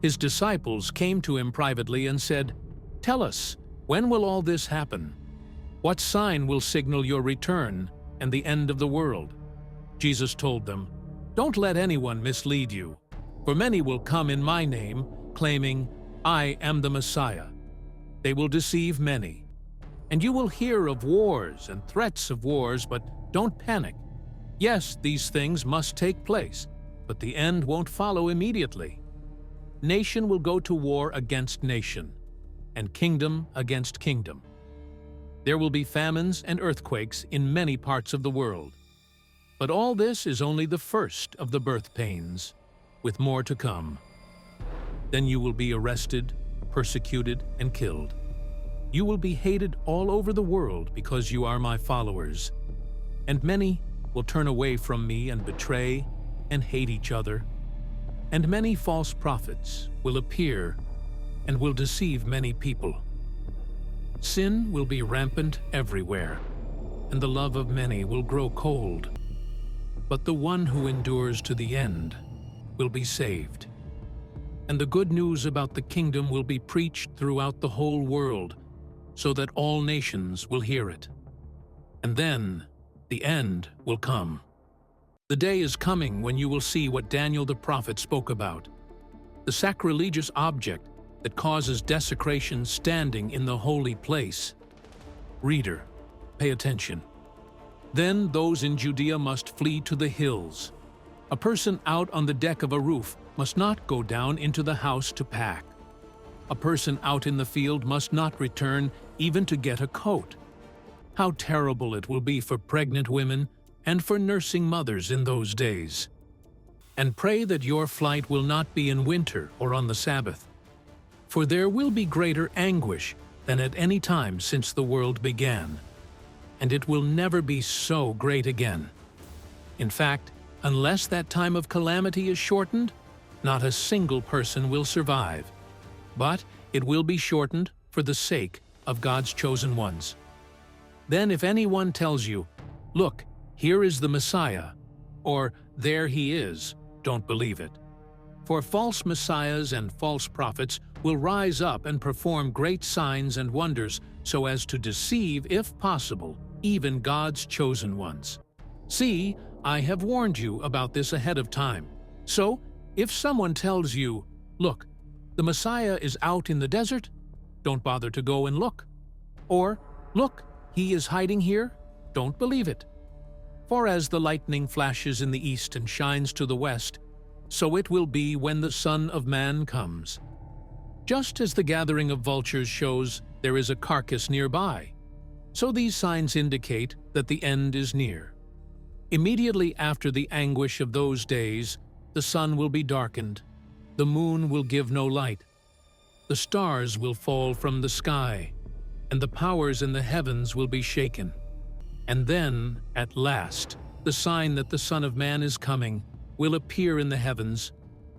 His disciples came to him privately and said, "Tell us, when will all this happen? What sign will signal your return and the end of the world?" Jesus told them, "Don't let anyone mislead you, for many will come in my name, claiming, 'I am the Messiah.' They will deceive many. And you will hear of wars and threats of wars, but don't panic. Yes, these things must take place, but the end won't follow immediately. Nation will go to war against nation, and kingdom against kingdom. There will be famines and earthquakes in many parts of the world. But all this is only the first of the birth pains, with more to come. Then you will be arrested, persecuted, and killed. You will be hated all over the world because you are my followers, and many will turn away from me and betray and hate each other. And many false prophets will appear and will deceive many people. Sin will be rampant everywhere, and the love of many will grow cold. But the one who endures to the end will be saved. And the good news about the kingdom will be preached throughout the whole world, so that all nations will hear it. And then the end will come. The day is coming when you will see what Daniel the prophet spoke about, the sacrilegious object that causes desecration standing in the holy place. Reader, pay attention. Then those in Judea must flee to the hills. A person out on the deck of a roof must not go down into the house to pack. A person out in the field must not return even to get a coat. How terrible it will be for pregnant women and for nursing mothers in those days. And pray that your flight will not be in winter or on the Sabbath. For there will be greater anguish than at any time since the world began, and it will never be so great again. In fact, unless that time of calamity is shortened, not a single person will survive. But it will be shortened for the sake of God's chosen ones. Then if anyone tells you, "Look, here is the Messiah," or "There he is," don't believe it. For false messiahs and false prophets will rise up and perform great signs and wonders so as to deceive, if possible, even God's chosen ones. See, I have warned you about this ahead of time. So, if someone tells you, "Look, the Messiah is out in the desert," don't bother to go and look. Or, "Look, he is hiding here," don't believe it. For as the lightning flashes in the east and shines to the west, so it will be when the Son of Man comes. Just as the gathering of vultures shows there is a carcass nearby, so these signs indicate that the end is near. Immediately after the anguish of those days, the sun will be darkened, the moon will give no light, the stars will fall from the sky, and the powers in the heavens will be shaken. And then, at last, the sign that the Son of Man is coming will appear in the heavens,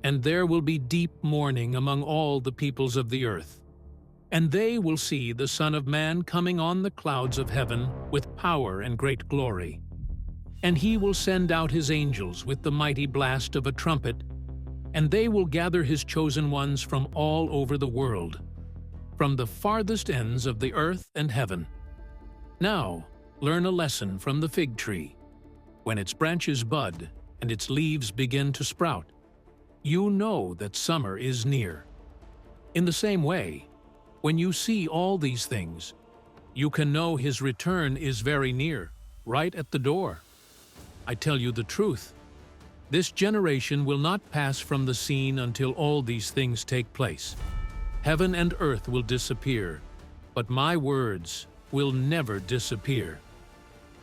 and there will be deep mourning among all the peoples of the earth. And they will see the Son of Man coming on the clouds of heaven with power and great glory. And he will send out his angels with the mighty blast of a trumpet, and they will gather his chosen ones from all over the world, from the farthest ends of the earth and heaven. Now, learn a lesson from the fig tree. When its branches bud and its leaves begin to sprout, you know that summer is near. In the same way, when you see all these things, you can know his return is very near, right at the door. I tell you the truth, this generation will not pass from the scene until all these things take place. Heaven and earth will disappear, but my words will never disappear.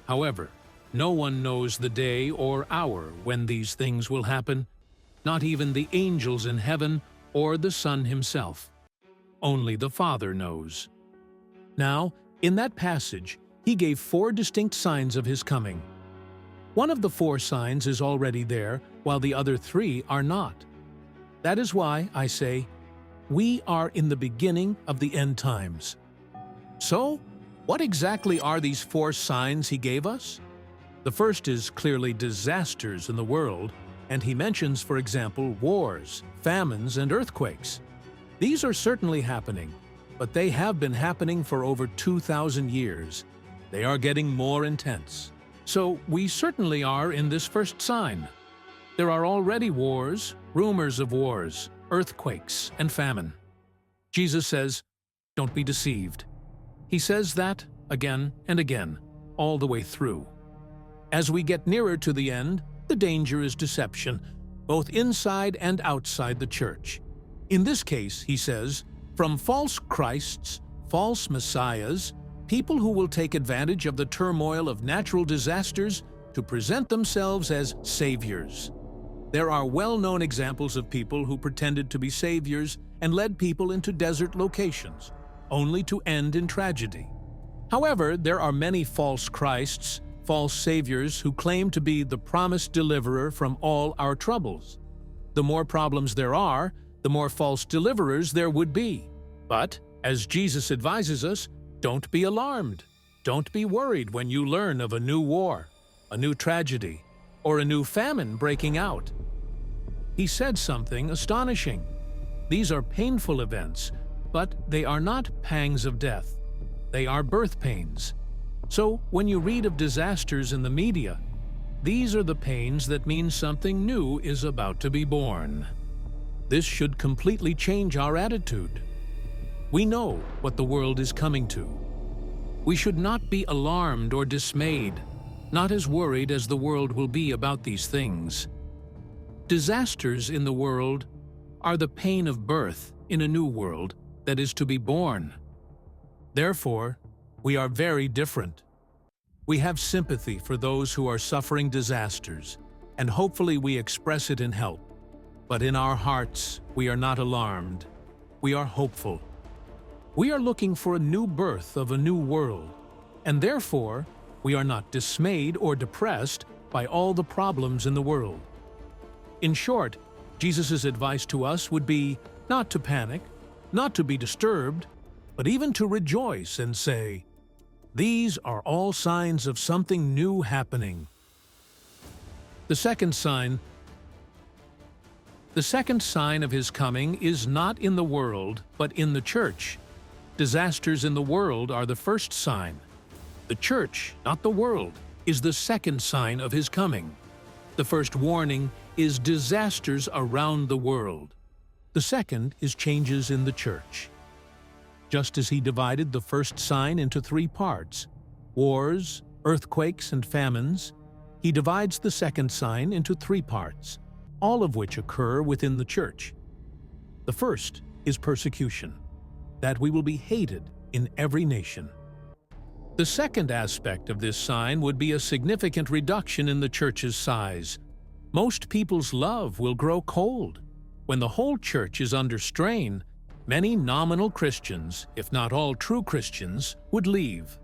However, no one knows the day or hour when these things will happen, not even the angels in heaven or the Son himself. Only the Father knows. Now, in that passage, he gave 4 distinct signs of his coming. One of the 4 signs is already there, while the other 3 are not. That is why I say, we are in the beginning of the end times. So, what exactly are these 4 signs he gave us? The first is clearly disasters in the world, and he mentions, for example, wars, famines, and earthquakes. These are certainly happening, but they have been happening for over 2,000 years. They are getting more intense. So we certainly are in this first sign. There are already wars, rumors of wars, earthquakes, and famine. Jesus says, don't be deceived. He says that again and again, all the way through. As we get nearer to the end, the danger is deception, both inside and outside the church. In this case, he says, from false Christs, false messiahs, people who will take advantage of the turmoil of natural disasters to present themselves as saviors. There are well-known examples of people who pretended to be saviors and led people into desert locations, only to end in tragedy. However, there are many false Christs, false saviors who claim to be the promised deliverer from all our troubles. The more problems there are, the more false deliverers there would be. But, as Jesus advises us, don't be alarmed. Don't be worried when you learn of a new war, a new tragedy, or a new famine breaking out. He said something astonishing. These are painful events, but they are not pangs of death. They are birth pains. So, when you read of disasters in the media, these are the pains that mean something new is about to be born. This should completely change our attitude. We know what the world is coming to. We should not be alarmed or dismayed, not as worried as the world will be about these things. Disasters in the world are the pain of birth in a new world that is to be born. Therefore, we are very different. We have sympathy for those who are suffering disasters, and hopefully we express it in help. But in our hearts, we are not alarmed. we are hopeful. We are looking for a new birth of a new world, and therefore, we are not dismayed or depressed by all the problems in the world. In short, Jesus' advice to us would be not to panic, not to be disturbed, but even to rejoice and say, "These are all signs of something new happening." The second sign of his coming is not in the world, but in the church. Disasters in the world are the first sign. The church, not the world, is the second sign of his coming. The first warning is disasters around the world. The second is changes in the church. Just as he divided the first sign into three parts, wars, earthquakes, and famines, he divides the second sign into three parts, all of which occur within the church. The first is persecution, that we will be hated in every nation. The second aspect of this sign would be a significant reduction in the church's size. Most people's love will grow cold. When the whole church is under strain, many nominal Christians, if not all true Christians, would leave.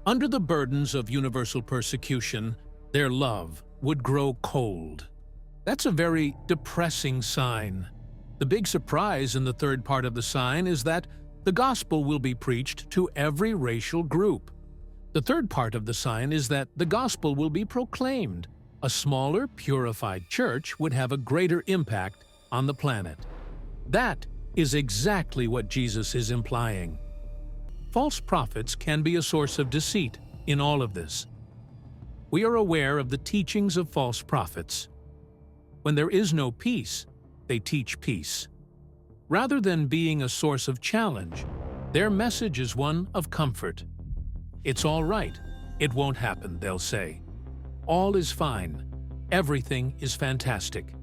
Under the burdens of universal persecution, their love would grow cold. That's a very depressing sign. The big surprise in the third part of the sign is that the gospel will be preached to every racial group. The third part of the sign is that the gospel will be proclaimed. A smaller, purified church would have a greater impact on the planet. That is exactly what Jesus is implying. False prophets can be a source of deceit in all of this. We are aware of the teachings of false prophets. When there is no peace, they teach peace. Rather than being a source of challenge, their message is one of comfort. "It's all right. It won't happen," they'll say. "All is fine. Everything is fantastic.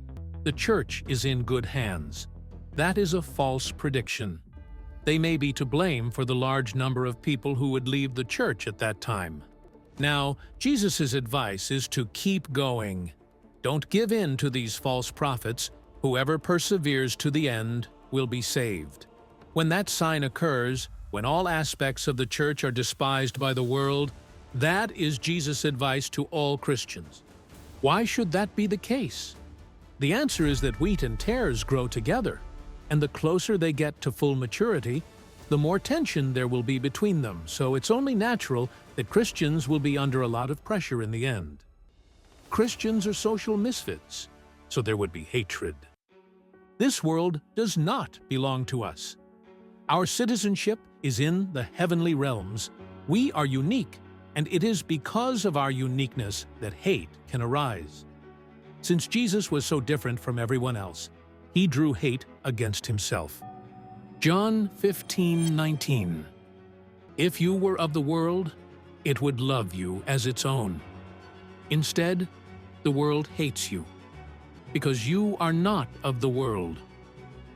The church is in good hands." That is a false prediction. They may be to blame for the large number of people who would leave the church at that time. Now, Jesus' advice is to keep going. Don't give in to these false prophets. Whoever perseveres to the end will be saved. When that sign occurs, when all aspects of the church are despised by the world, that is Jesus' advice to all Christians. Why should that be the case? The answer is that wheat and tares grow together, and the closer they get to full maturity, the more tension there will be between them, so it's only natural that Christians will be under a lot of pressure in the end. Christians are social misfits, so there would be hatred. This world does not belong to us. Our citizenship is in the heavenly realms. We are unique, and it is because of our uniqueness that hate can arise. Since Jesus was so different from everyone else, he drew hate against himself. John 15:19. If you were of the world, it would love you as its own. Instead, the world hates you, because you are not of the world,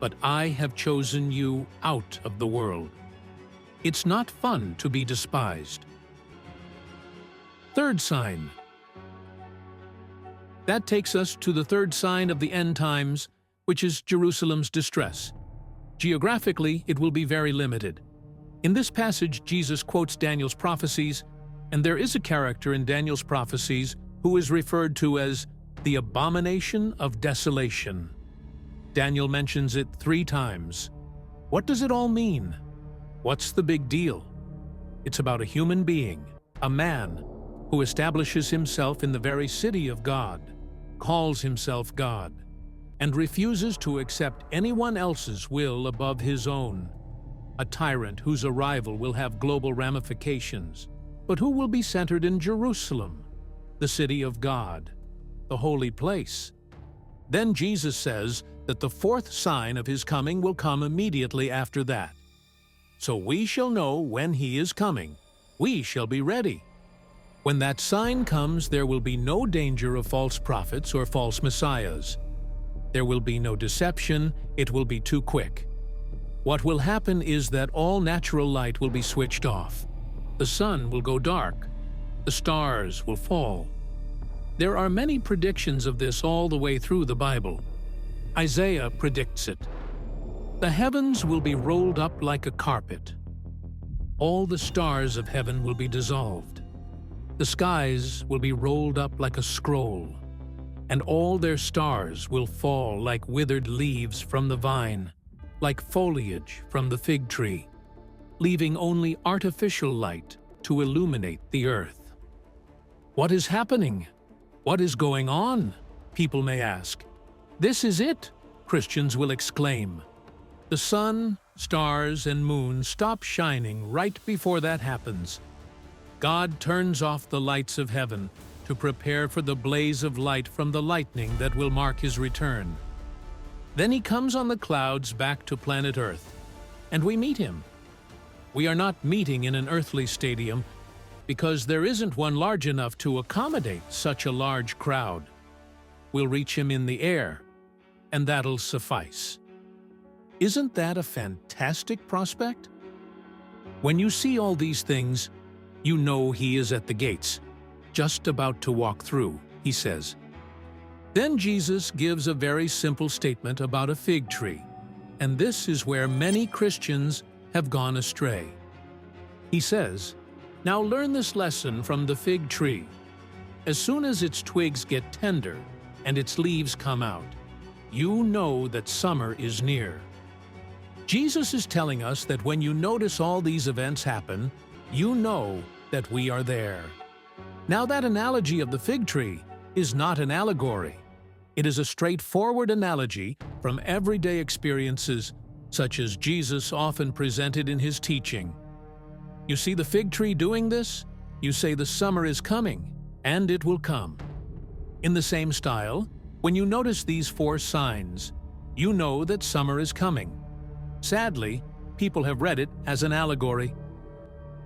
but I have chosen you out of the world. It's not fun to be despised. Third sign. That takes us to the third sign of the end times, which is Jerusalem's distress. Geographically, it will be very limited. In this passage, Jesus quotes Daniel's prophecies, and there is a character in Daniel's prophecies who is referred to as the abomination of desolation. Daniel mentions it 3 times. What does it all mean? What's the big deal? It's about a human being, a man, who establishes himself in the very city of God, calls himself God, and refuses to accept anyone else's will above his own. A tyrant whose arrival will have global ramifications, but who will be centered in Jerusalem, the city of God, the holy place. Then Jesus says that the 4th sign of his coming will come immediately after that. So we shall know when he is coming. We shall be ready. When that sign comes, there will be no danger of false prophets or false messiahs. There will be no deception. It will be too quick. What will happen is that all natural light will be switched off. The sun will go dark. The stars will fall. There are many predictions of this all the way through the Bible. Isaiah predicts it. The heavens will be rolled up like a carpet. All the stars of heaven will be dissolved. The skies will be rolled up like a scroll, and all their stars will fall like withered leaves from the vine, like foliage from the fig tree, leaving only artificial light to illuminate the earth. What is happening? What is going on? People may ask. This is it, Christians will exclaim. The sun, stars, and moon stop shining right before that happens. God turns off the lights of heaven to prepare for the blaze of light from the lightning that will mark his return. Then he comes on the clouds back to planet Earth, and we meet him. We are not meeting in an earthly stadium because there isn't one large enough to accommodate such a large crowd. We'll reach him in the air, and that'll suffice. Isn't that a fantastic prospect? When you see all these things, you know he is at the gates, just about to walk through, he says. Then Jesus gives a very simple statement about a fig tree, and this is where many Christians have gone astray. He says, "Now learn this lesson from the fig tree. As soon as its twigs get tender and its leaves come out, you know that summer is near." Jesus is telling us that when you notice all these events happen, you know that we are there. Now that analogy of the fig tree is not an allegory. It is a straightforward analogy from everyday experiences such as Jesus often presented in his teaching. You see the fig tree doing this? You say the summer is coming, and it will come. In the same style, when you notice these 4 signs, you know that summer is coming. Sadly, people have read it as an allegory.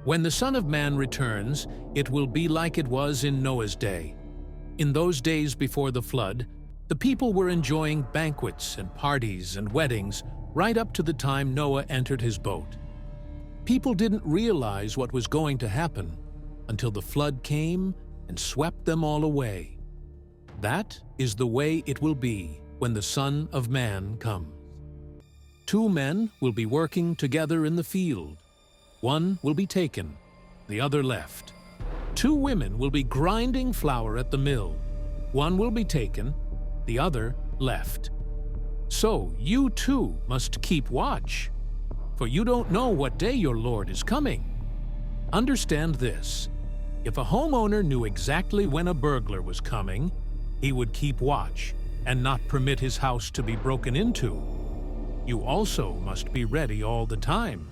When the Son of Man returns, it will be like it was in Noah's day. In those days before the flood, the people were enjoying banquets and parties and weddings right up to the time Noah entered his boat. People didn't realize what was going to happen until the flood came and swept them all away. That is the way it will be when the Son of Man comes. 2 men will be working together in the field. One will be taken, the other left. 2 women will be grinding flour at the mill. One will be taken, the other left. So you too must keep watch, for you don't know what day your Lord is coming. Understand this: if a homeowner knew exactly when a burglar was coming, he would keep watch and not permit his house to be broken into. You also must be ready all the time,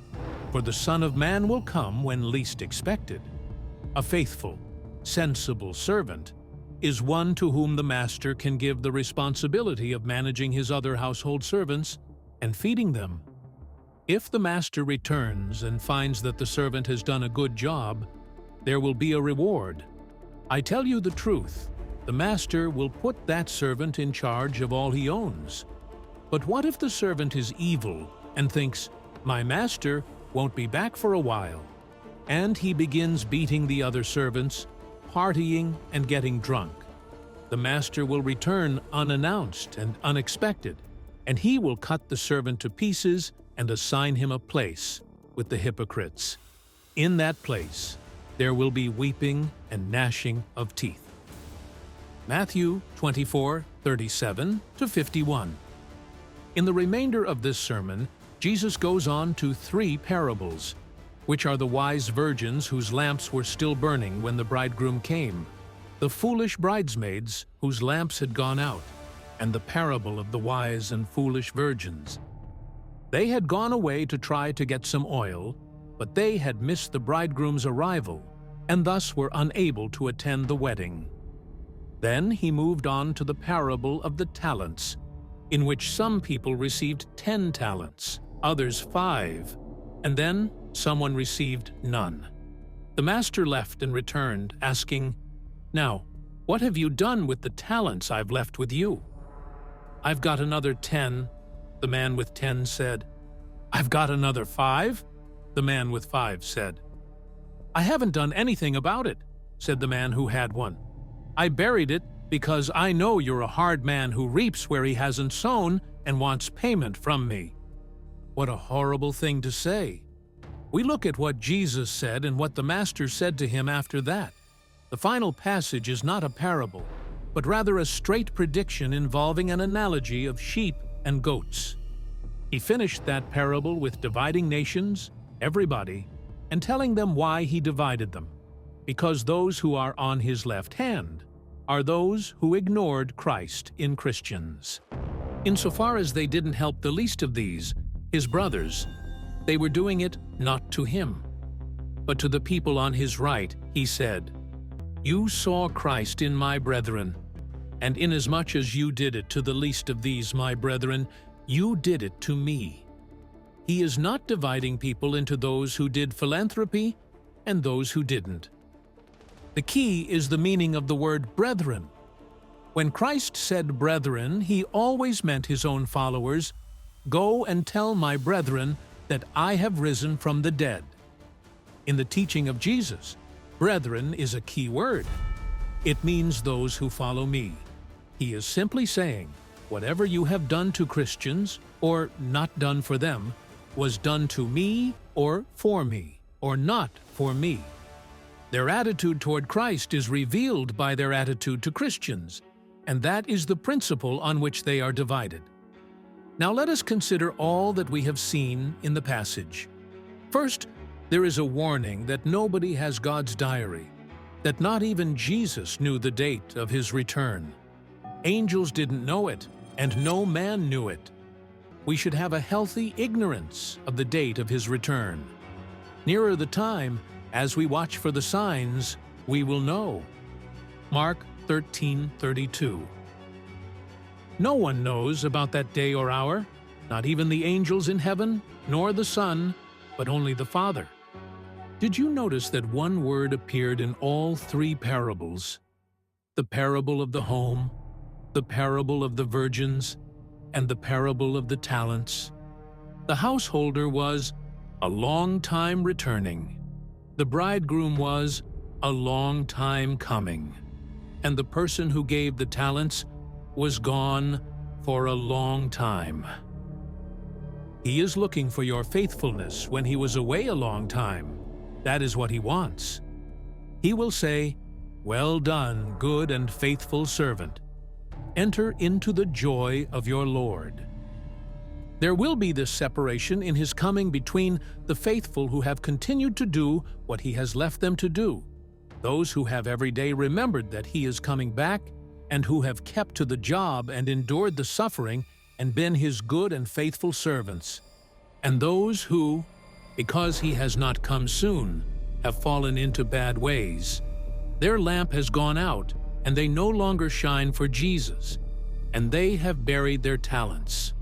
for the Son of Man will come when least expected. A faithful, sensible servant is one to whom the master can give the responsibility of managing his other household servants and feeding them. If the master returns and finds that the servant has done a good job, there will be a reward. I tell you the truth, the master will put that servant in charge of all he owns. But what if the servant is evil and thinks, "My master won't be back for a while," and he begins beating the other servants, partying, and getting drunk? The master will return unannounced and unexpected, and he will cut the servant to pieces and assign him a place with the hypocrites. In that place, there will be weeping and gnashing of teeth. Matthew 24:37-51. In the remainder of this sermon, Jesus goes on to 3 parables, which are the wise virgins whose lamps were still burning when the bridegroom came, the foolish bridesmaids whose lamps had gone out, and the parable of the wise and foolish virgins. They had gone away to try to get some oil, but they had missed the bridegroom's arrival, and thus were unable to attend the wedding. Then he moved on to the parable of the talents, in which some people received 10 talents, others 5, and then someone received none. The master left and returned, asking, "Now, what have you done with the talents I've left with you?" "I've got another 10, the man with 10 said. "I've got another 5, the man with 5 said. "I haven't done anything about it," said the man who had 1. "I buried it because I know you're a hard man who reaps where he hasn't sown and wants payment from me." What a horrible thing to say. We look at what Jesus said and what the Master said to him after that. The final passage is not a parable, but rather a straight prediction involving an analogy of sheep and goats. He finished that parable with dividing nations, everybody, and telling them why he divided them. Because those who are on his left hand are those who ignored Christ in Christians. Insofar as they didn't help the least of these, his brothers, they were doing it not to him. But to the people on his right, he said, "You saw Christ in my brethren, and inasmuch as you did it to the least of these my brethren, you did it to me." He is not dividing people into those who did philanthropy and those who didn't. The key is the meaning of the word brethren. When Christ said brethren, he always meant his own followers, "Go and tell my brethren that I have risen from the dead." In the teaching of Jesus, brethren is a key word. It means those who follow me. He is simply saying, whatever you have done to Christians, or not done for them, was done to me, or not for me. Their attitude toward Christ is revealed by their attitude to Christians, and that is the principle on which they are divided. Now let us consider all that we have seen in the passage. First, there is a warning that nobody has God's diary, that not even Jesus knew the date of his return. Angels didn't know it, and no man knew it. We should have a healthy ignorance of the date of his return. Nearer the time, as we watch for the signs, we will know. Mark 13:32. No one knows about that day or hour, not even the angels in heaven, nor the Son, but only the Father. Did you notice that one word appeared in all three parables? The parable of the home, the parable of the virgins, and the parable of the talents. The householder was a long time returning. The bridegroom was a long time coming. And the person who gave the talents was gone for a long time. He is looking for your faithfulness when he was away a long time. That is what he wants. He will say, "Well done, good and faithful servant. Enter into the joy of your Lord." There will be this separation in his coming between the faithful who have continued to do what he has left them to do, those who have every day remembered that he is coming back and who have kept to the job and endured the suffering and been his good and faithful servants, and those who, because he has not come soon, have fallen into bad ways. Their lamp has gone out, and they no longer shine for Jesus, and they have buried their talents.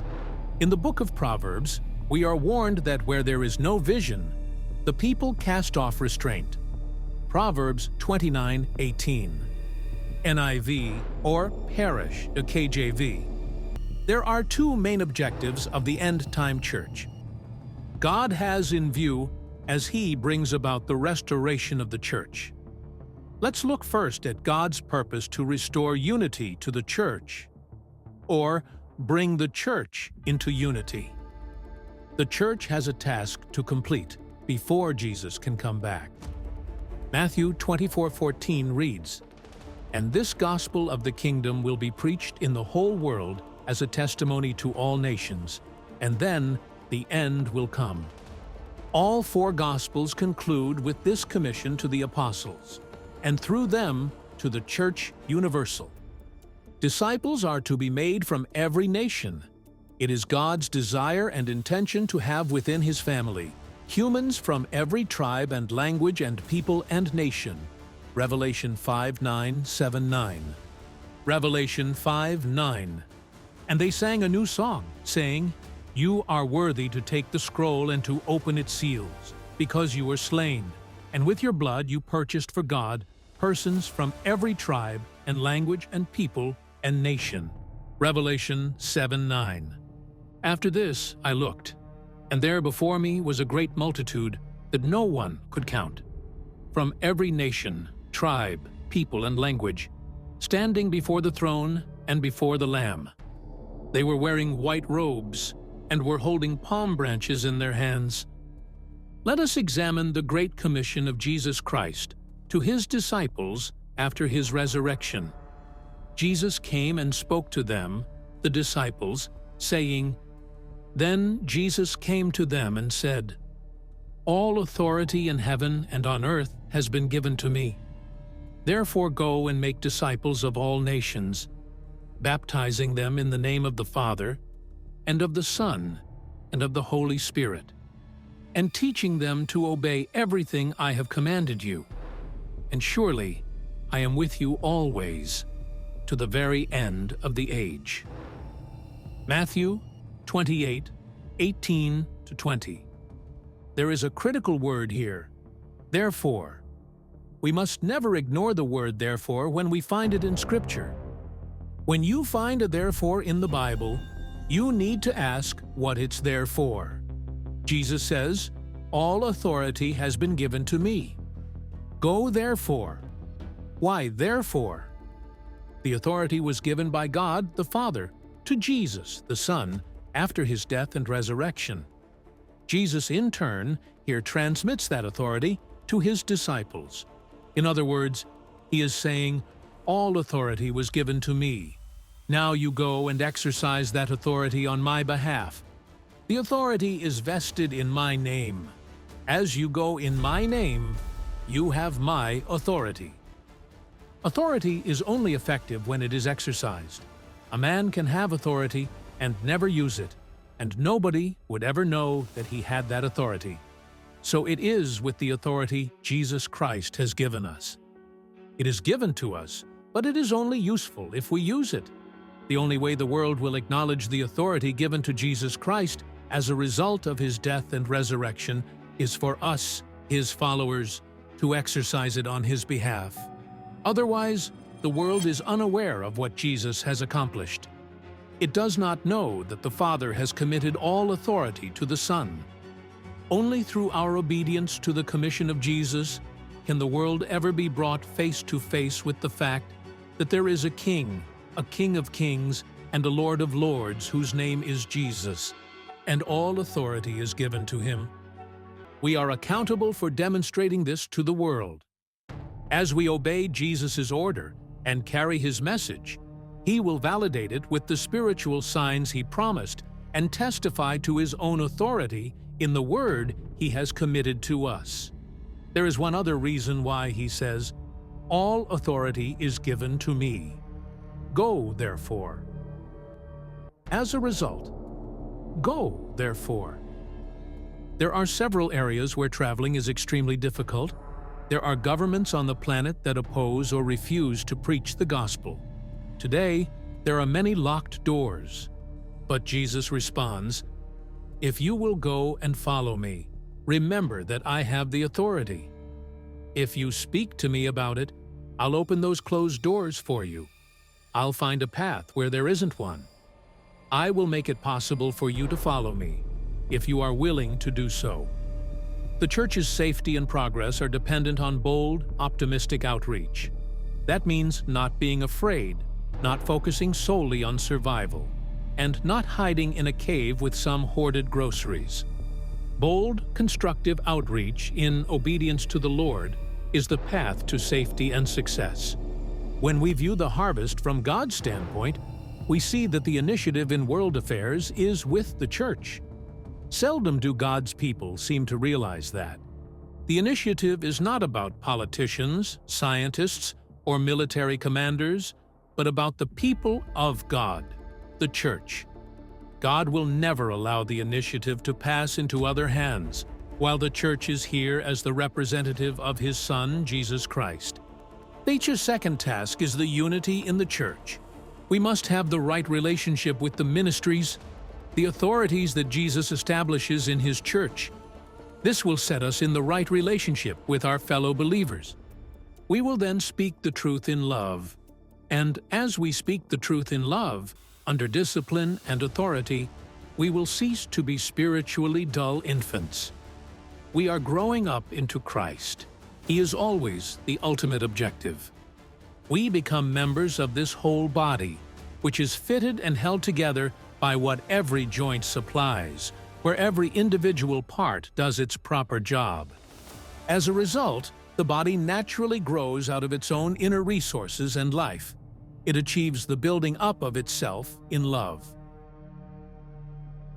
In the book of Proverbs, we are warned that where there is no vision, the people cast off restraint. Proverbs 29:18. NIV or perish, the KJV. There are two main objectives of the end-time church. God has in view as he brings about the restoration of the church. Let's look first at God's purpose to restore unity to the church, or bring the church into unity. The church has a task to complete before Jesus can come back. Matthew 24:14 reads, "And this gospel of the kingdom will be preached in the whole world as a testimony to all nations, and then the end will come." All four Gospels conclude with this commission to the apostles, and through them to the Church Universal. Disciples are to be made from every nation. It is God's desire and intention to have within His family humans from every tribe and language and people and nation. Revelation 5:9-7-9. Revelation 5:9. And they sang a new song, saying, "You are worthy to take the scroll and to open its seals, because you were slain, and with your blood you purchased for God persons from every tribe and language and people and nation." Revelation 7:9. After this I looked, and there before me was a great multitude that no one could count, from every nation, tribe, people, and language, standing before the throne and before the Lamb. They were wearing white robes, and were holding palm branches in their hands. Let us examine the Great Commission of Jesus Christ to his disciples after his resurrection. Jesus came and spoke to them, the disciples, saying, "Then Jesus came to them and said, 'All authority in heaven and on earth has been given to me. Therefore go and make disciples of all nations, baptizing them in the name of the Father, and of the Son, and of the Holy Spirit, and teaching them to obey everything I have commanded you. And surely I am with you always, to the very end of the age.'" Matthew 28:18-20. There is a critical word here, therefore. We must never ignore the word therefore when we find it in Scripture. When you find a therefore in the Bible, you need to ask what it's there for. Jesus says, "All authority has been given to me. Go therefore." Why therefore? The authority was given by God the Father to Jesus the Son after his death and resurrection. Jesus in turn here transmits that authority to his disciples. In other words, he is saying, "All authority was given to me. Now you go and exercise that authority on my behalf. The authority is vested in my name. As you go in my name, you have my authority." Authority is only effective when it is exercised. A man can have authority and never use it, and nobody would ever know that he had that authority. So it is with the authority Jesus Christ has given us. It is given to us, but it is only useful if we use it. The only way the world will acknowledge the authority given to Jesus Christ as a result of his death and resurrection is for us, his followers, to exercise it on his behalf. Otherwise, the world is unaware of what Jesus has accomplished. It does not know that the Father has committed all authority to the Son. Only through our obedience to the commission of Jesus can the world ever be brought face to face with the fact that there is a King of kings, and a Lord of lords whose name is Jesus, and all authority is given to him. We are accountable for demonstrating this to the world. As we obey Jesus' order and carry his message, he will validate it with the spiritual signs he promised and testify to his own authority in the word he has committed to us. There is one other reason why he says, "All authority is given to me. Go, therefore." As a result, go, therefore. There are several areas where traveling is extremely difficult. There are governments on the planet that oppose or refuse to preach the gospel. Today, there are many locked doors. But Jesus responds, "If you will go and follow me, remember that I have the authority. If you speak to me about it, I'll open those closed doors for you. I'll find a path where there isn't one. I will make it possible for you to follow me, if you are willing to do so." The church's safety and progress are dependent on bold, optimistic outreach. That means not being afraid, not focusing solely on survival, and not hiding in a cave with some hoarded groceries. Bold, constructive outreach in obedience to the Lord is the path to safety and success. When we view the harvest from God's standpoint, we see that the initiative in world affairs is with the church. Seldom do God's people seem to realize that. The initiative is not about politicians, scientists, or military commanders, but about the people of God, the church. God will never allow the initiative to pass into other hands, while the church is here as the representative of his Son, Jesus Christ. Taja's second task is the unity in the church. We must have the right relationship with the ministries, the authorities that Jesus establishes in his church. This will set us in the right relationship with our fellow believers. We will then speak the truth in love. And as we speak the truth in love, under discipline and authority, we will cease to be spiritually dull infants. We are growing up into Christ. He is always the ultimate objective. We become members of this whole body, which is fitted and held together by what every joint supplies, where every individual part does its proper job. As a result, the body naturally grows out of its own inner resources and life. It achieves the building up of itself in love.